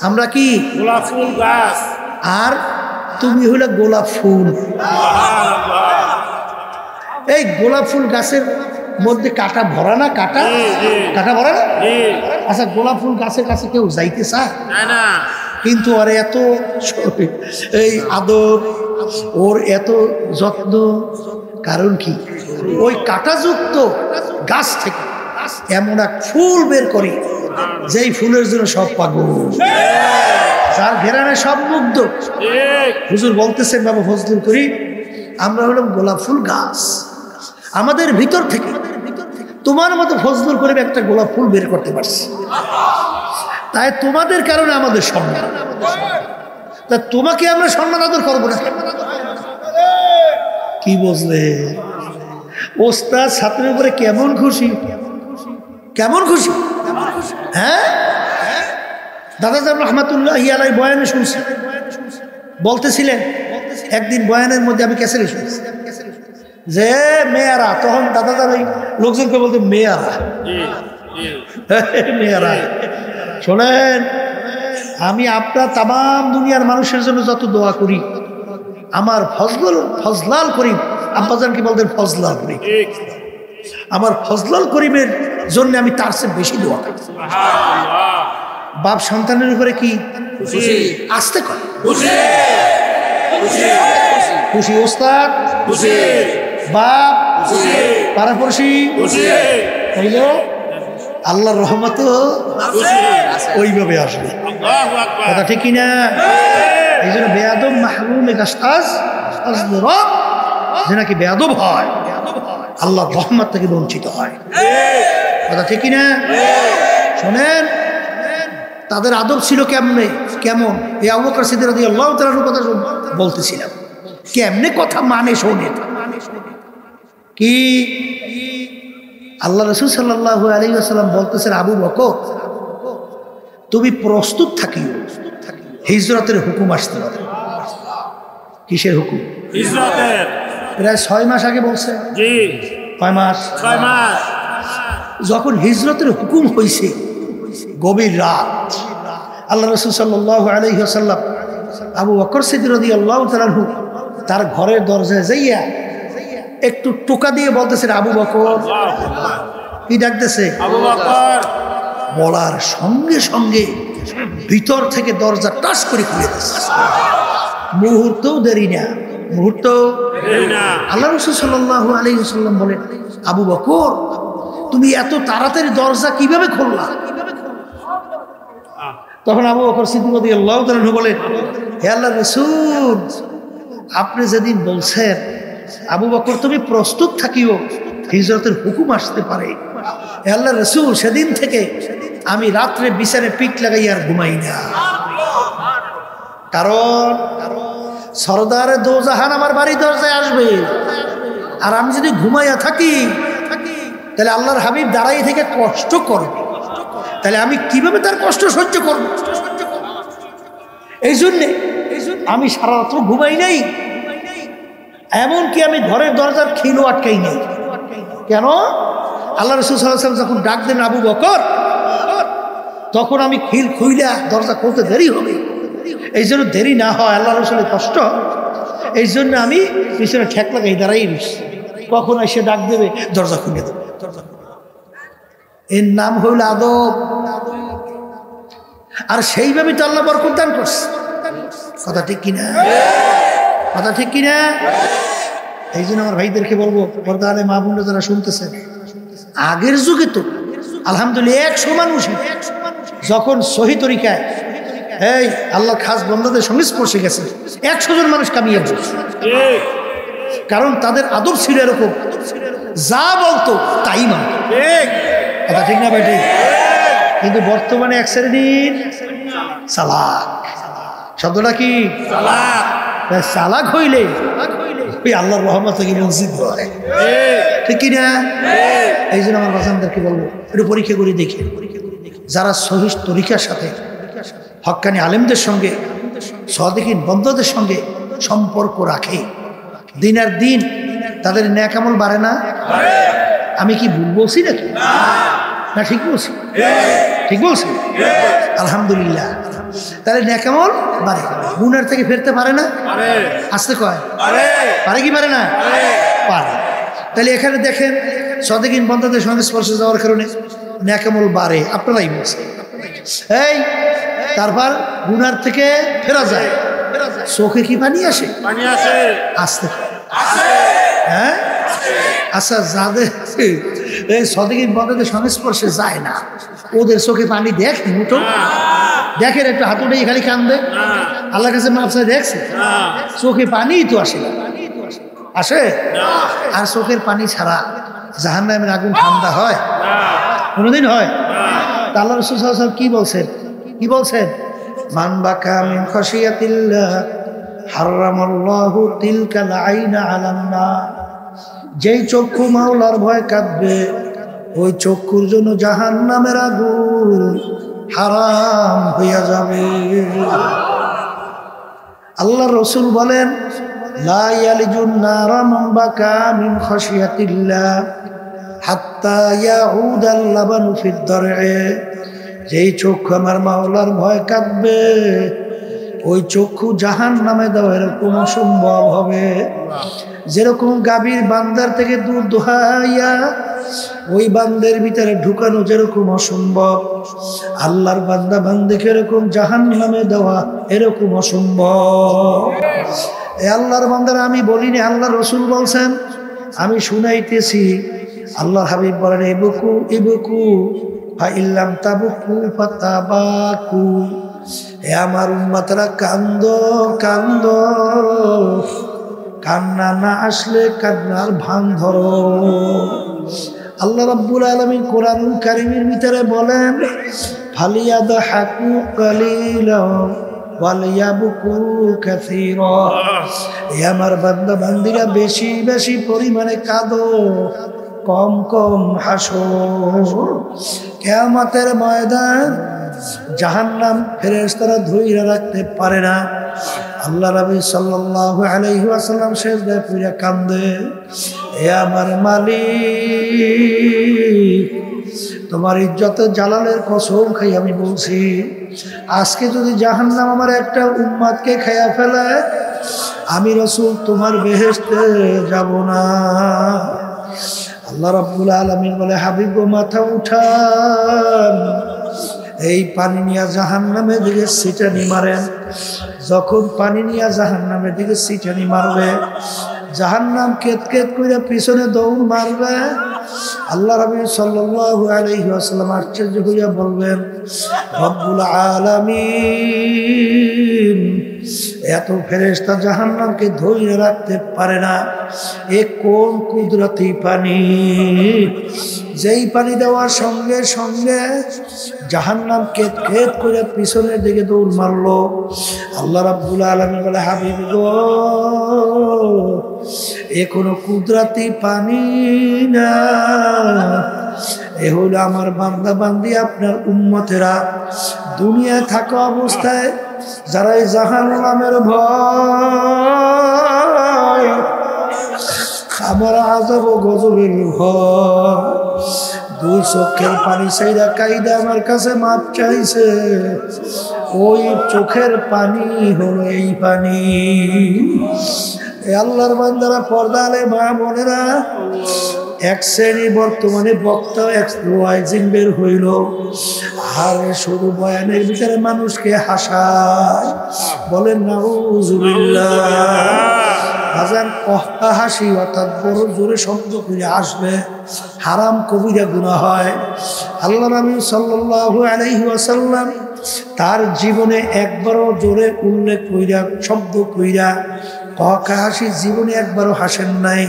আমরা কি? গোলাপ ফুল গাছ। আর তুমি হইলে গোলাপ ফুল। এই গোলাপ ফুল গাছের মধ্যে কাটা ভরা না? কাটা ভরা না? আচ্ছা, গোলাপ ফুল গাছের কাছে কেউ যাইতে চায় না, কিন্তু আর এত এই আদর, ওর এত যত্ন, কারণ কি? ওই কাটাযুক্ত গাছ থেকে এমন এক ফুল বের করি, যেই ফুলের জন্য সব পাগল, যার ঘেরানে সব মুগ্ধ। হুজুর বলতেছেন, বাবা ফজলুল করিম, আমরা হলাম গোলাপ ফুল গাছ, আমাদের ভিতর থেকে তোমার মতো ফজলুল করিম একটা গোলাপ ফুল বের করতে পারছি, তাই তোমাদের কারণে আমাদের সম্মান। তা তোমাকে আমরা সম্মান আদর করবো না? কি বুঝলে? ওস্তাদ ছাত্রের উপরে কেমন খুশি, কেমন খুশি! হ্যাঁ, দাদাজান রহমাতুল্লাহি আলাইহি বয়ানে শুনছি, বলতেছিলেন একদিন বয়ানের মধ্যে, আমি ক্যাসেটে শুনছি যে মেয়েরা, তখন দাদাজান ওই লোকজনকে বলতে মেয়েরা, মেয়েরা শোনেন, আমি আপনার তামাম দুনিয়ার মানুষের জন্য যত দোয়া করি, আমার ফজলাল করিম, আব্বাজান কি বলতেন? ফজলাল করিম, আমার ফজলাল করিমের জন্য আমি তার চেয়ে বেশি দোয়া করি। বাপ সন্তানের উপরে কি আসতে করে? খুশি ওস্তাদ, বাপ, পাড়াপড়শি, তাইলে আল্লাহর রহমত ওইভাবে আসবে। কথা ঠিক কিনা? এই জন্য বেয়াদব মাহরুম গাছআজ রব, যে নাকি বেয়াদব হয়, আল্লাহর রহমত থেকে বঞ্চিত হয়। কথা ঠিক কিনা? শোনেন, তাদের আদব ছিল কেমনে, কেমন? এই আবু বকর সিদ্দিক রাদিয়াল্লাহু তাআলার কথা বলতেছিলাম, কেমনে কথা মানে। শোনেন কি আল্লাহ রাসূল সাল্লাল্লাহু আলাইহি ওয়াসাল্লাম বলতেছেন, আবু বকর তুমি প্রস্তুত থাকিও, হিজরতের হুকুম আসতে পারে। কিসের হুকুম? হিজরতের। প্রায় 6 মাস আগে বলছে। জি, কয় মাস? 6 মাস। যখন হিজরতের হুকুম হয়েছে, গভীর রাত, আল্লাহ রাসূল সাল্লাল্লাহু আলাইহি ওয়াসাল্লাম আবু বকর সিদ্দিক রাদিয়াল্লাহু তাআলা তার ঘরের দরজায় যাইয়া একটু টোকা দিয়ে বলতেছেন, আবু বকর কি ডাকতেছে? আবু বকর। বলার সঙ্গে সঙ্গে ভিতর থেকে দরজা টাস করে খুলে দিচ্ছে। মুহূর্তও দেরি না, মুহূর্তও দেরি না। আল্লাহ রাসূল সাল্লাল্লাহু আলাইহি ওয়াসাল্লাম বলেন, আবু বকর তুমি এত তাড়াতাড়ি দরজা কিভাবে খুললা? তখন আবু বকর সিদ্দিক রাদিয়াল্লাহু তাআলা বলেন, হে আল্লাহর রাসূল, আপনি যেদিন বলছেন আবু বকর তুমি প্রস্তুত থাকিও, হিজরতের হুকুম আসতে পারে, হে আল্লাহর রাসূল সেদিন থেকে আমি রাত্রে বিছানায় পিঠ লাগাই আর ঘুমাই না। কারণ সরদারে দোজাহান আমার বাড়ি দরজায় আসবে, আর আমি যদি ঘুমাইয়া থাকি তাহলে আল্লাহর হাবিব দাঁড়াই থেকে কষ্ট করবে, তাহলে আমি কিভাবে তার কষ্ট সহ্য করব? এই জন্যে আমি সারা রাত্র ঘুমাই নাই, এমনকি আমি ঘরের দরজার খিলও আটকাই নাই। কেন? আল্লাহ রাসূল সাল্লাল্লাহু আলাইহি ওয়াসাল্লাম যখন ডাক দেন আবু বকর, তখন আমি খিল খুইলা দরজা খুলতে দেরি হবে, এই জন্য দেরি না হয়, আল্লাহ রাসূলের কষ্ট, এই জন্য আমি পিছনে ঠেক লাগাই দাঁড়াই রয়েছি, কখন এসে ডাক দেবে দরজা খুলে দেবে। এর নাম হইল আদব। আর সেইভাবে তো আল্লাহ বরকত দান করছে। কথা ঠিক কিনা? কথা ঠিক কিনা? এই জন্য আমার ভাইদেরকে বলবো, পর্দারে মা বোনরা যারা শুনতেছেন, আগের যুগে তো আলহামদুলিল্লাহ 100 মানুষ যখন সহি তরিকায় এই আল্লাহ খাস বন্দাদের সংস্পর্শে গেছে, 100 জন মানুষ কামিয়ে বলছে। কারণ তাদের আদব ছিল এরকম, যা বলতো তাই মানত। কথা ঠিক না ভাই? ঠিক। কিন্তু বর্তমানে এক শ্রেণীর চালাক, শব্দটা কি? চালাক হইলে ওই আল্লাহর রহমত থেকে বঞ্চিত হয়, ঠিক কিনা? এই জন্য আমার বাজানদেরকে বলবো, একটু পরীক্ষা করে দেখি, যারা সহিহ তরিকার সাথে হক্কানি আলেমদের সঙ্গে সাদিকিন বন্ধুদের সঙ্গে সম্পর্ক রাখে, দিন আর দিন তাদের নেক আমল বাড়ে না? আমি কি ভুল বলছি নাকি? না ঠিক বলছি? ঠিক বলছি? আলহামদুলিল্লাহ। তাহলে নেক আমল বাড়ে, গুনার থেকে ফিরতে পারে না? আসতে কয় পারে কি পারে না? পারে। তাহলে এখানে দেখেন সাদিকিন বন্ধুদের সংস্পর্শে যাওয়ার কারণে নেক আমল বাড়ে, আপনারাই বলছেন। এই তারপর গুনার থেকে ফেরা যায়, চোখে কি পানি আসে? আসতে হ্যাঁ। আচ্ছা, যাদের এই সাদিকিন বন্ধুদের সংস্পর্শে যায় না, ওদের চোখে পানি দেখে মুঠো? দেখেন একটু হাতুড়ে খালি কান্দে, আল্লাহর কাছে মাপ চাই, দেখছে? চোখে পানি তো আসে না, আসে? আর চোখের পানি ছাড়া জাহান্নামের আগুন ঠান্ডা হয়? কোনোদিন হয়? আল্লাহ রাসূল সাল্লাল্লাহু আলাইহি ওয়াসাল্লাম কি বলছেন? কি বলছেন? মান বাকা মিন খাশিয়াতিল্লাহ হারামাল্লাহু তিলকাল আইনা আলান নার। যেই চক্ষু মাওলার ভয় কাঁদবে, ওই চক্ষুর জন্য জাহান্নামের আগুন হারাম হইয়া যাবে। আল্লাহ রাসূল বলেন, লা ইয়ালিজুন নারা মান বাকা মিন খাশিয়াতিল্লাহ হাত্তা ইয়াউদাল লাবানু ফিদ দার'i। যেই চক্ষু আমার মাওলার ভয় কাঁদবে, ওই চক্ষু জাহান্নামে দেওয়া এরকম অসম্ভব হবে। যেরকম গাভীর বান্দার থেকে দুধ দোহাইয়া ওই বান্দের ভিতরে ঢুকানো যেরকম অসম্ভব, আল্লাহর বান্দা বান্দিকে এরকম জাহান্নামে দেওয়া এরকম অসম্ভব। এ আল্লাহর বান্দারা আমি বলিনি, আল্লাহর রাসূল বলছেন, আমি শুনাইতেছি। আল্লাহর হাবিব বলেন, ইবকু ইবকু ফাইল্লাম তাবকু ফাতাবাকু। হে আমার উম্মতরা, কান্দো কান্দো, কান্না না আসলে কান্নার ভান ধরো। আল্লাহ রাব্বুল আলামিন কোরআনুল কারীমের ভিতরে বলেন, ফালিয়াদহাকু কালিলা ওয়ালিয়াবকু কাসীরা। হে আমার বান্দা বান্দিরা, বেশি বেশি পরিমাণে কাঁদো, কম কম হাসো। কিয়ামতের ময়দান জাহান্নাম ফেরেশতারা ধইরা রাখতে পারে না। আল্লাহ নবী সাল্লাল্লাহু আলাইহি ওয়াসাল্লাম সিজদায় পড়ে কান্দে, হে আমার মালিক, তোমার ইজ্জতের জালালের কসম খাই আমি বলছি, আজকে যদি জাহান্নাম আমার একটা উম্মতকে খাইয়া ফেলে, আমি রাসূল তোমার বেহেশতে যাব না। আল্লাহ রাব্বুল আলামিন বলে, হাবিব গো মাথা উঠান, এই পানি নিয়ে জাহান্নামের দিকে ছিটানি মারেন। যখন পানি নিয়ে জাহান্নামের দিকে ছিটানি মারবে, জাহান্নাম কেত কেত করে পিছনে দৌড় মারবে। আল্লাহ রাব্বুল সাল্লাল্লাহু আলাইহি ওয়াসাল্লাম আশ্চর্য হইয়া বলবেন, রব্বুল আলামিন এত ফেরেশতা জাহান্নামকে ধরে রাখতে পারে না, এ কোন কুদরতি পানি, যেই পানি দেওয়ার সঙ্গে সঙ্গে জাহান্নাম কেত কেত করে পিছনের দিকে দৌড় মারলো। আল্লাহ রাব্বুল আলামিন বলে, হাবিব গো এ কোনো কুদরতি পানি না, এ হলো আমার বান্দা বান্দি, আপনার উম্মতেরা দুনিয়ায় থাকা অবস্থায় যারা এই জাহান্নামের ভয়, আমার আযাব ও গজবের ভয়, দুই চোখের পানি চাইরা কাইদা আমার কাছে মাপ চাইছে, ওই চোখের পানি হলো এই পানি। আল্লাহর বান্দারা, পর্দা আলে মা বোনেরা, এক শ্রেণী বর্তমানে বক্তা এক ওয়াইজিন বের হইল, আর শুধু বয়ানের ভিতরে মানুষকে হাসায়, বলেন নাউযুবিল্লাহ। হাজার কহতা হাসি অর্থাৎ বড় জোরে শব্দ করে আসবে, হারাম কবিরা গুনাহ হয়। আল্লাহ নবী সাল্লাল্লাহু আলাইহি ওয়াসাল্লাম তার জীবনে একবারও জোরে উল্লেখ কইরা শব্দ কইরা কহকা হাসি জীবনে একবারও হাসেন নাই।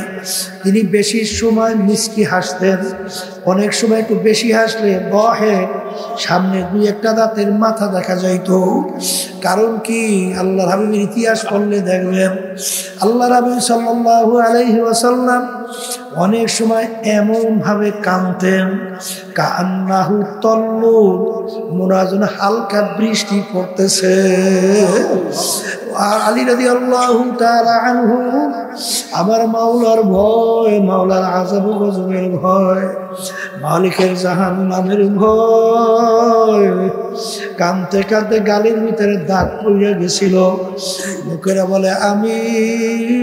তিনি বেশি সময় মিষ্টি হাসতেন, অনেক সময় একটু বেশি হাসলে বহে সামনে দুই একটা দাঁতের মাথা দেখা যাইত। কারণ কি, আল্লাহর হাবিবের ইতিহাস পড়লে দেখবেন আল্লাহর হাবিব সাল্লাল্লাহু আলাইহি ওয়াসাল্লাম অনেক সময় এমনভাবে কাঁদতেন, কান্নাহু তল্লু, মনে হয় যেন হালকা বৃষ্টি পড়তেছে। আর আলী রাদিয়াল্লাহু তাআলা আনহু, আমার মাওলার ভয়, মাওলার আযাব ও গজবের ভয়, মালিকের জাহান্নামের ভয়, কাঁদতে কাঁদতে গালের ভিতরে দাগ পড়ে গেছিল। লোকেরা বলে, আমির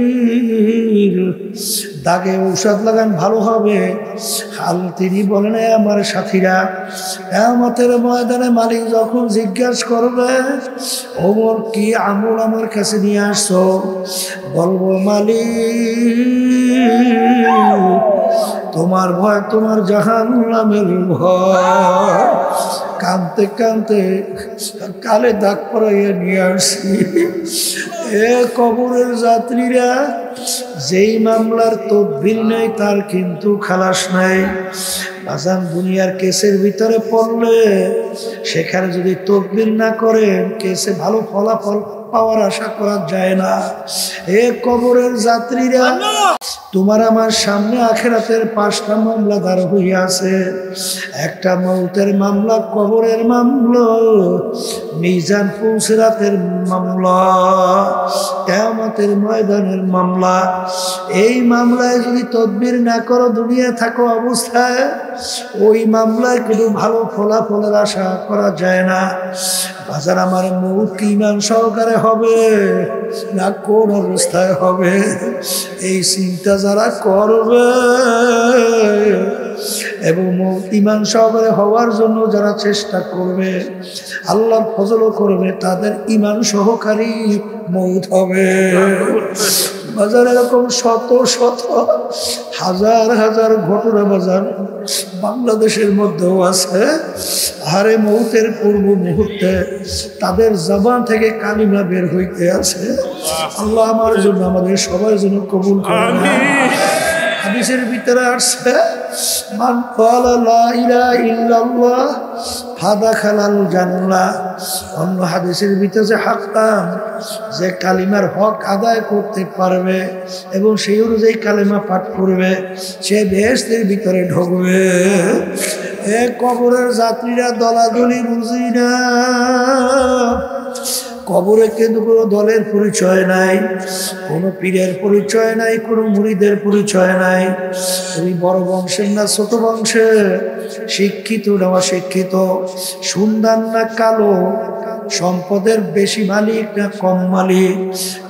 দাগে ঔষধ লাগান ভালো হবে। হাল তিনি বলেন, আমার সাথীরা, কিয়ামতের ময়দানে মালিক যখন জিজ্ঞাসা করবে, ওমর কি আমল আমার কাছে নিয়ে আসছো, বলবো মালিক তোমার ভয়, তোমার জাহান্নামের ভয়। কাঁদতে কাঁদতে কালে দাগ পরাইয়া নিয়ে আসছি। এ কবরের যাত্রীরা, যেই মামলার তদবির নেই তার কিন্তু খালাস নাই। বাজান দুনিয়ার কেসের ভিতরে পড়লে সেখানে যদি তদবির না করেন, কেসে ভালো ফলাফল পাওয়ার আশা করা যায় না। এ কবরের যাত্রীরা, তোমার আমার সামনে আখিরাতের 5টা মামলা দাঁড় হইয়া আছে। একটা মৌতের মামলা, কবরের মামলা, মিজান পুলসিরাতের মামলা, কিয়ামতের ময়দানের মামলা। এই মামলায় যদি তদবির না করো, দুনিয়া থাকো অবস্থায়, ওই মামলায় কিন্তু ভালো ফলাফলের আশা করা যায় না। বাজার আমার মৌত কি ইমান সহকারে হবে না কোন অবস্থায় হবে, এই চিন্তা যারা করবে এবং মৌত ইমান সহকারে হওয়ার জন্য যারা চেষ্টা করবে, আল্লাহর ফজলও করবে, তাদের ইমান সহকারী মৌত হবে। বাজার এরকম শত শত হাজার হাজার ঘটনা বাজার বাংলাদেশের মধ্যেও আছে। হারে মৌতের পূর্ব মুহূর্তে তাদের জবান থেকে কালিমা বের হইতে আছে। আল্লাহ আমার জন্য, আমাদের সবার জন্য কবুল করেন। হাদিসের ভিতরে আসছে, মান ক্বালা লা ইলাহা ইল্লাল্লাহ ফাদাখালাল জান্নাহ। অন্য হাদিসের ভিতরে হাক্কান, যে কালিমার হক আদায় করতে পারবে এবং সেই অনুযায়ী কালিমা পাঠ করবে, সে বেহেশতের ভিতরে ঢুকবে। এ কবরের যাত্রীরা দলাদলি বুঝি না। কবরে কিন্তু কোনো দলের পরিচয় নাই, কোনো পীরের পরিচয় নাই, কোনো মুরিদের পরিচয় নাই। তুমি বড় বংশের না ছোট বংশের, শিক্ষিত না অশিক্ষিত, সুন্দর না কালো, সম্পদের বেশি মালিক না কম মালিক,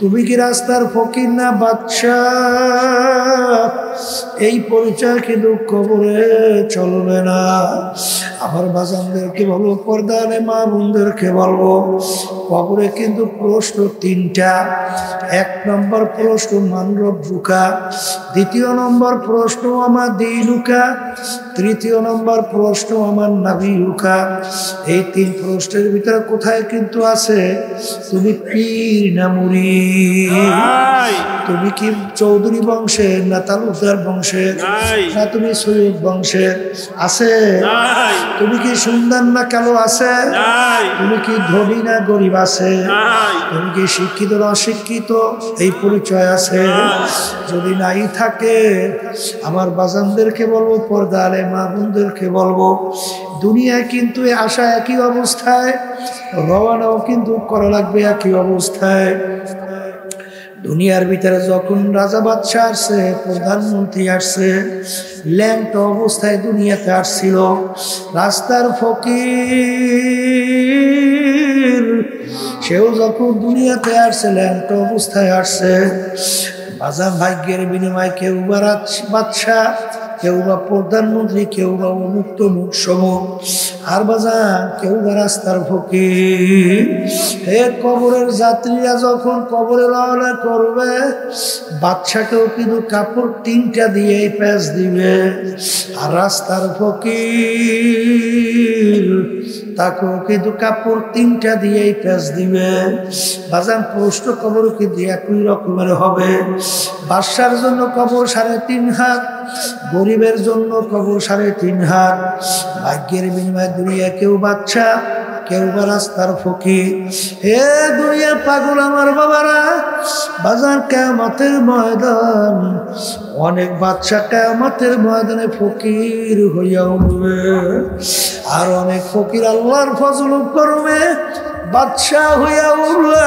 তুমি কি রাস্তার ফকির না বাদশা, এই পরিচয় কিন্তু কবরে চলবে না। আমার বাজানদেরকে বলবো, পর্দারে মা বোনদেরকে বলবো, কবরে কিন্তু প্রশ্ন তিনটা। 1 নম্বর প্রশ্ন মান রব্বুকা, 2য় নম্বর প্রশ্ন আমার দীনুকা, 3য় নম্বর প্রশ্ন আমার নাবিয়ুকা। এই 3 প্রশ্নের ভিতরে কোথায় কিন্তু আছে তুমি পীর না মুরিদ, তুমি কি চৌধুরী বংশের না তালুকদার বংশের না তুমি সৈয়দ বংশের, আছে? তুমি কি সুন্দর না কালো, আছে? তুমি কি ধনী না গরিব, আছে? তুমি কি শিক্ষিত না অশিক্ষিত, এই পরিচয় আছে? যদি নাই থাকে আমার বাজানদেরকে বলবো, পর্দা আলে মা বোনদেরকে বলবো, দুনিয়ায় কিন্তু আসা একই অবস্থায়, রওনাও কিন্তু করা লাগবে একই অবস্থায়। দুনিয়ার ভিতরে যখন রাজা বাদশাহ আসছে, প্রধানমন্ত্রী আসছে, ল্যাংটা অবস্থায় দুনিয়াতে আসছিল। রাস্তার ফকির সেও যখন দুনিয়াতে আসছে, ল্যাংটা অবস্থায় আসছে। বাজার ভাগ্যের বিনিময়ে কেউ বা বাদশাহ, কেউ বা প্রধানমন্ত্রী, কেউ বা মুক্ত মুখ সমুখ, আর বাজার কেউ বা রাস্তার ফকির। হে কবরের যাত্রীরা যখন কবরে রওনা করবে, বাদশাকেও কিন্তু কাপড় 3টা দিয়ে প্যাঁচ দিবে, আর রাস্তার ফকির তাকেও কিন্তু কাপড় 3টা দিয়েই প্যাঁচ দিবে। বাজান প্রশ্ন কবর কিন্তু একই রকমের হবে। বাদশার জন্য কবর 3.5 হাত, গরিবের জন্য কবর 3.5 হাত। ভাগ্যের বিনিময়ে দুনিয়া কেউ বাদশা, কেউ বা রাস্তার ফকির। হে দুনিয়ার পাগল আমার বাবারা, বাজার কিয়ামতের ময়দান, অনেক বাদশা কিয়ামতের ময়দানে ফকির হইয়া উঠবে, আর অনেক ফকির আল্লাহর ফজল করবে, বাদশা হইয়া উঠবে।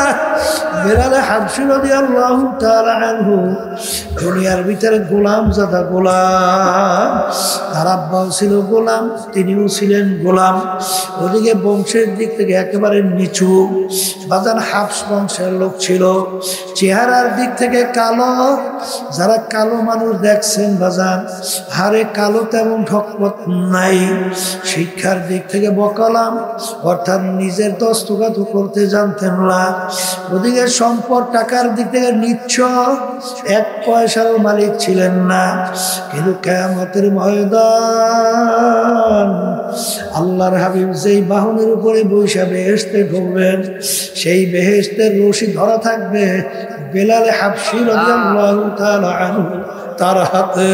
বেলালে হাবশী রাদিয়াল্লাহু তাআলা আনহু দুনিয়ার ভিতরে গোলাম জাদা গোলাম, তার আব্বাও ছিল গোলাম, তিনিও ছিলেন গোলাম। ওদিকে বংশের দিক থেকে একেবারে নিচু, বাজান হাবশ বংশের লোক ছিল। চেহারার দিক থেকে কালো, যারা কালো মানুষ দেখছেন বাজান, হারে কালো তেমন ঠকপথ নাই। শিক্ষার দিক থেকে বকালাম, অর্থাৎ নিজের দস্তখত করতে জানতেন না। ওদিকে সম্পদ টাকার দিক থেকে নিচ্ছ, 1 পয়সারও মালিক ছিলেন না। কিন্তু কিয়ামতের ময়দান, আল্লাহর হাবিব যেই বাহনের উপরে বৈশা বেহেশতে ঢুকবেন, সেই বেহেশতের রশি ধরা থাকবে বেলাল হাবশী রাদিয়াল্লাহু তাআলা আনহু তার হাতে।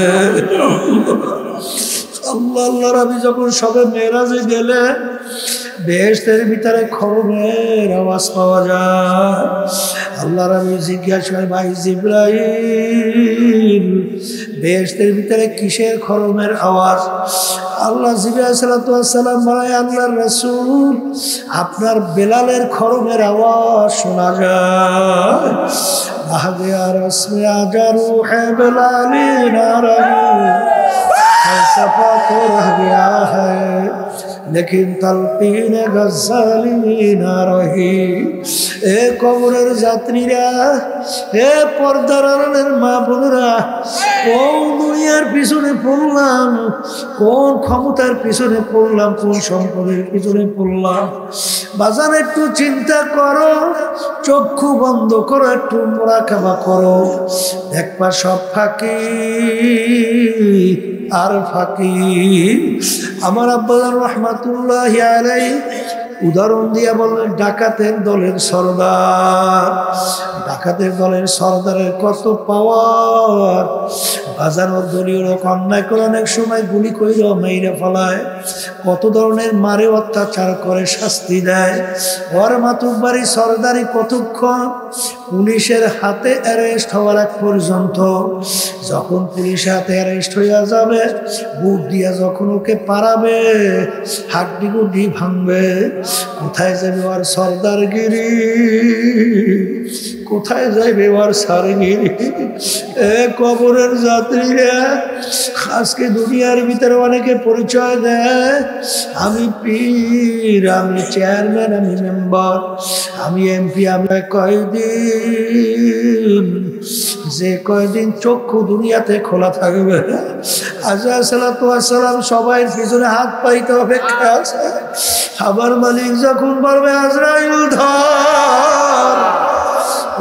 আল্লাহর হাবিব যখন সবে মেরাজে গেলেন, বেহেশতের ভিতরে খরমের আওয়াজ পাওয়া যায়। আল্লাহর হাবিব জিজ্ঞাসা করে, ভাই জিবরাইল, বেহেশতের ভিতরে কিসের খরমের আওয়াজ? আল্লাহ জিবরাইল সাল্লাল্লাহু আলাইহি ওয়াসাল্লাম বলে, আল্লাহর রাসূল, আপনার বেলালের খরমের আওয়াজ শোনা যায়। আহাদে আর আসমে আজারু হে বেলালি নারাহি सफा तो रह गया है लेकिन तलकीन गज़ाली ना रही। ए कबरेर যাত্রীরা, এ পর্দার আড়ালের মা বোনেরা, কোন দুনিয়ার পিছনে পড়লাম, কোন ক্ষমতার পিছনে পড়লাম, কোন সম্পদের পিছনে পড়লাম? বাজান একটু চিন্তা করো, চক্ষু বন্ধ করো, একটু মুরাকাবা করো, দেখবা সব ফাঁকি আর ফাঁকি। আমার আব্বা রহমাতুল্লাহি আলাইহি উদাহরণ দিয়া বললেন, ডাকাতের দলের সর্দার, ডাকাতের দলের সর্দারের কত পাওয়ার। বাজানোর দলীয় লোক অন্যায় করে অনেক সময় গুলি কইর মেরে ফেলায়, কত ধরনের মারে অত্যাচার করে শাস্তি দেয়। ওর মাতুব্বারি সর্দারি কতক্ষণ? পুলিশের হাতে অ্যারেস্ট হওয়ার আগ পর্যন্ত। যখন পুলিশের হাতে অ্যারেস্ট হইয়া যাবে, বুট দিয়া যখন ওকে পারাবে, হাড্ডি গুড্ডি ভাঙবে, কোথায় যাবে ওর সর্দারগিরি, কোথায় যাইবে ওর সারগিরি? এ কবরের যাত্রীরা, আজকে দুনিয়ার ভিতরে অনেকে পরিচয় দেয়, আমি পীর, আমি চেয়ারম্যান, আমি মেম্বার, আমি এমপি, আমি কয়েকদিন যে কয়দিন চক্ষু দুনিয়াতে খোলা থাকবে, আজরাইল সালাতু ওয়াস সালাম সবাই পিছনে হাত পাইতে অপেক্ষা আছে। আমার মালিক যখন বলবে আজরাইল ধর,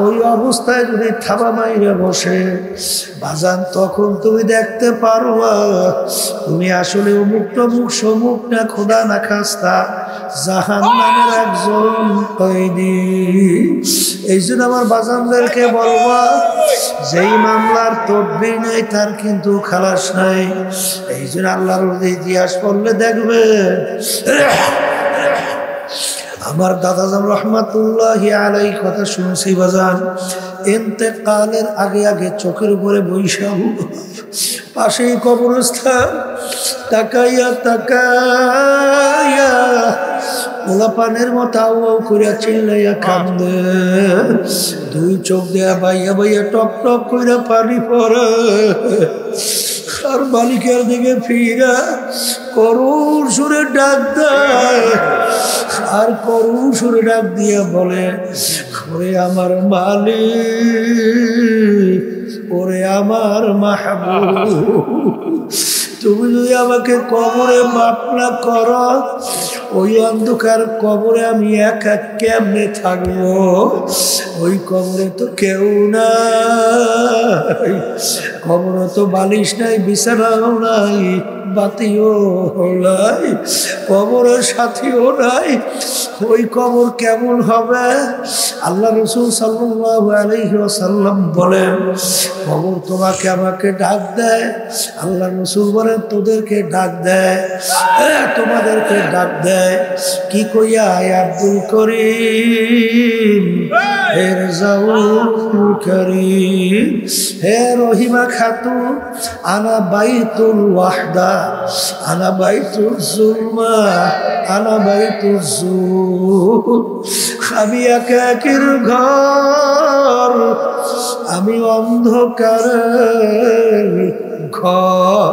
ওই অবস্থায় যদি থাবা মাইরে বসে বাজান, তখন তুমি দেখতে পারবা তুমি আসলে মুক্ত মুখ সমুখ না খোদা না খাস্তা জাহান্নামের একজন কয়েদি। এই জন্য আমার বাজানদেরকে বলবা, যেই মামলার তদবির নাই তার কিন্তু খালাস নাই। এই জন্য আল্লাহর ইতিহাস পড়লে দেখবে, আমার দাদাজান রহমাতুল্লাহি আলাইহি কথা শুনছি বাজান, ইন্তেকালের আগে আগে চোখের উপরে বৈশাখ, পাশেই কবরস্থান, তাকাইয়া তাকাইয়া পোলাপানের মতো আউ আউ করিয়া চিল্লাইয়া কান্দে, দুই চোখ দেয়া বাইয়া বাইয়া টপ টপ কইরা পানি পড়ে। আর মালিকের দিকে ফিরা করুণ সুরে ডাক দেয়, আর করুণ সুরে ডাক দিয়ে বলে, ওরে আমার মালিক, ওরে আমার মাহবুব, তুমি যদি আমাকে কবরে মাফ না করো, ওই অন্ধকার কবরে আমি একা কেমনে থাকবো? ওই কবরে তো কেউ নাই, কবরে তো বালিশ নাই, বিছানাও নাই, বাতিও নাই, কবরের সাথীও নাই। ওই কবর কেমন হবে? আল্লাহ রাসূল সাল্লাল্লাহু আলাইহি ওয়াসাল্লাম বলেন, কবর তোমাকে আমাকে ডাক দেয়। আল্লাহ রাসূল বলেন, তোদেরকে ডাক দেয়, তোমাদেরকে ডাক দেয়। কি কইয়া? আব্দুল করিম, হে রাজাউল করিম, হে রহিমা খাতুন, আনা বাইতুল ওয়াহদা, আনা বাইতুল জুলমা, আনা বাইতুল জুল। আমি একাকির ঘর, আমি অন্ধকারের ঘর,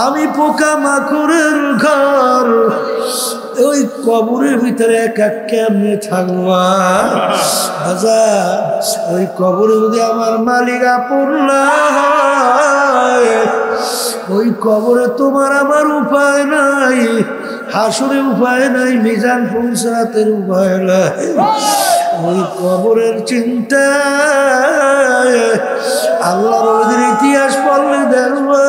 আমি পোকা মাকড়ের ঘর। ওই কবরের ভিতরে একা কেমনে থাকবা? ওই কবরে যদি আমার মালিক আপন না হয়, ওই কবরে তোমার আমার উপায় নাই, হাসুরের উপায় নাই, মিজান পৌঁছাতের উপায় নাই। ওই কবরের চিন্তা আল্লাহর ওদের ইতিহাস পড়লে দেখবো,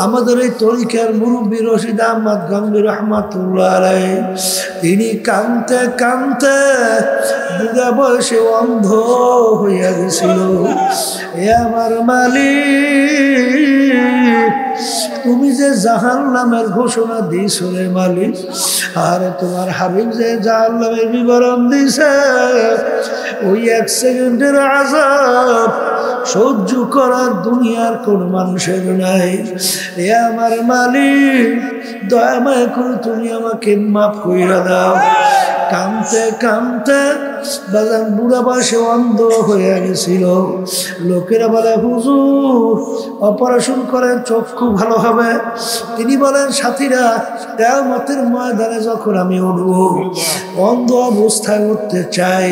আমাদের এই তরিকার মুরব্বী রশিদ আহমদ গঙ্গী রহমাতুল্লাহ আলাইহি, তিনি কাঁদতে কাঁদতে বুড়া বয়সে অন্ধ হইয়া গেছিল। এ আমার মালিক, তুমি যে জাহান্নামের ঘোষণা দিয়েছ রে মালিক, আর তোমার হাবিব যে জাহান্নামের বিবরণ দিছে, ওই এক সেকেন্ডের আযাব সহ্য করার দুনিয়ার কোন মানুষের নাই। এ আমার মালিক, দয়া মায়া করে তুমি আমাকে মাফ কইরা দাও। কাঁদতে কাঁদতে বাজান বুড়া বয়সে অন্ধ হয়ে গেছিল। লোকেরা বলে, হুজুর অপারেশন করেন, চক্ষু ভালো হবে। তিনি বলেন, সাথীরা, কিয়ামতের ময়দানে যখন আমি উঠব, অন্ধ অবস্থায় উঠতে চাই,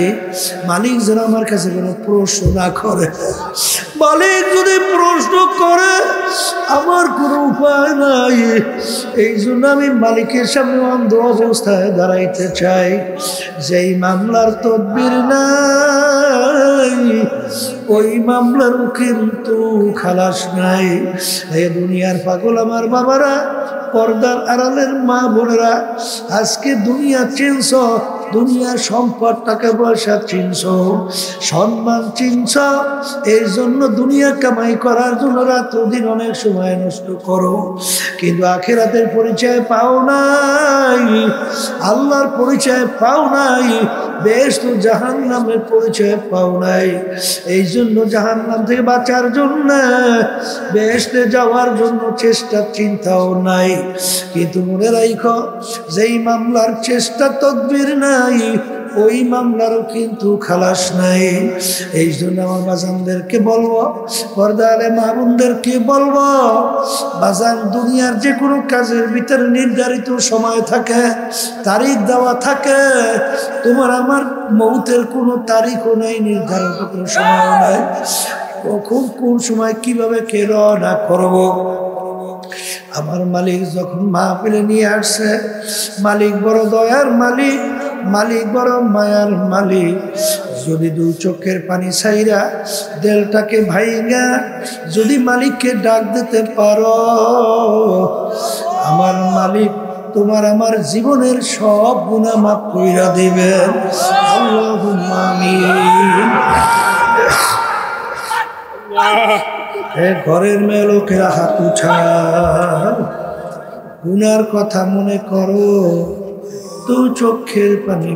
মালিক যেন আমার কাছে কোনো প্রশ্ন না করে। মালিক যদি প্রশ্ন করে আমার কোনো উপায় নাই, এই জন্য আমি মালিকের সামনে অন্ধ অবস্থায় দাঁড়াইতে চাই। যেই মামলার তদবির নাই, ওই মামলার কিন্তু খালাস নাই। এই দুনিয়ার পাগল আমার বাবারা, পর্দার আড়ালের মা বোনেরা, আজকে দুনিয়া চিনছ, দুনিয়ার সম্পদ টাকা পয়সা চিনছ, সম্মান চিনছ, এর জন্য দুনিয়া কামাই করার জন্য রাত দিন অনেক সময় নষ্ট করো, কিন্তু আখিরাতের পরিচয় পাও নাই, আল্লাহর পরিচয় পাও নাই, বেহেশত ও জাহান্নামের পরিচয় পাও নাই। এই জন্য জাহান্নাম থেকে বাঁচার জন্য, বেহেশতে যাওয়ার জন্য চেষ্টা চিন্তাও নাই। কিন্তু মনে রাখো, যেই মামলার চেষ্টা তদবির নাই, ওই মামলারও কিন্তু খালাস নাই। এই জন্য আমার বাজানদেরকে বলবো, পর্দারে মা বোনদেরকে বলবো, বাজান দুনিয়ার যে কোনো কাজের ভিতরে নির্ধারিত সময় থাকে, তারিখ দেওয়া থাকে। তোমার আমার মৌতের কোনো তারিখও নেই, নির্ধারিত কোনো সময় নাই। কখন কোন সময় কিভাবে কে রওনা করবো। আমার মালিক যখন মাহফিলে নিয়ে আসছে, মালিক বড় দয়ার মালিক, মালিক বড় মায়ার মালিক। যদি দুই চোখের পানি ছাইরা দেলটাকে ভাইঙ্গা যদি মালিককে ডাক দিতে পারো, আমার মালিক তোমার আমার জীবনের সব গুনাহ মাফ কইরা দিবেন। আল্লাহুম্মা আমিন। ঘরের মেয়ে লোকেরা হাত উঠাও, গুনার কথা মনে করো, তো চোখের পানি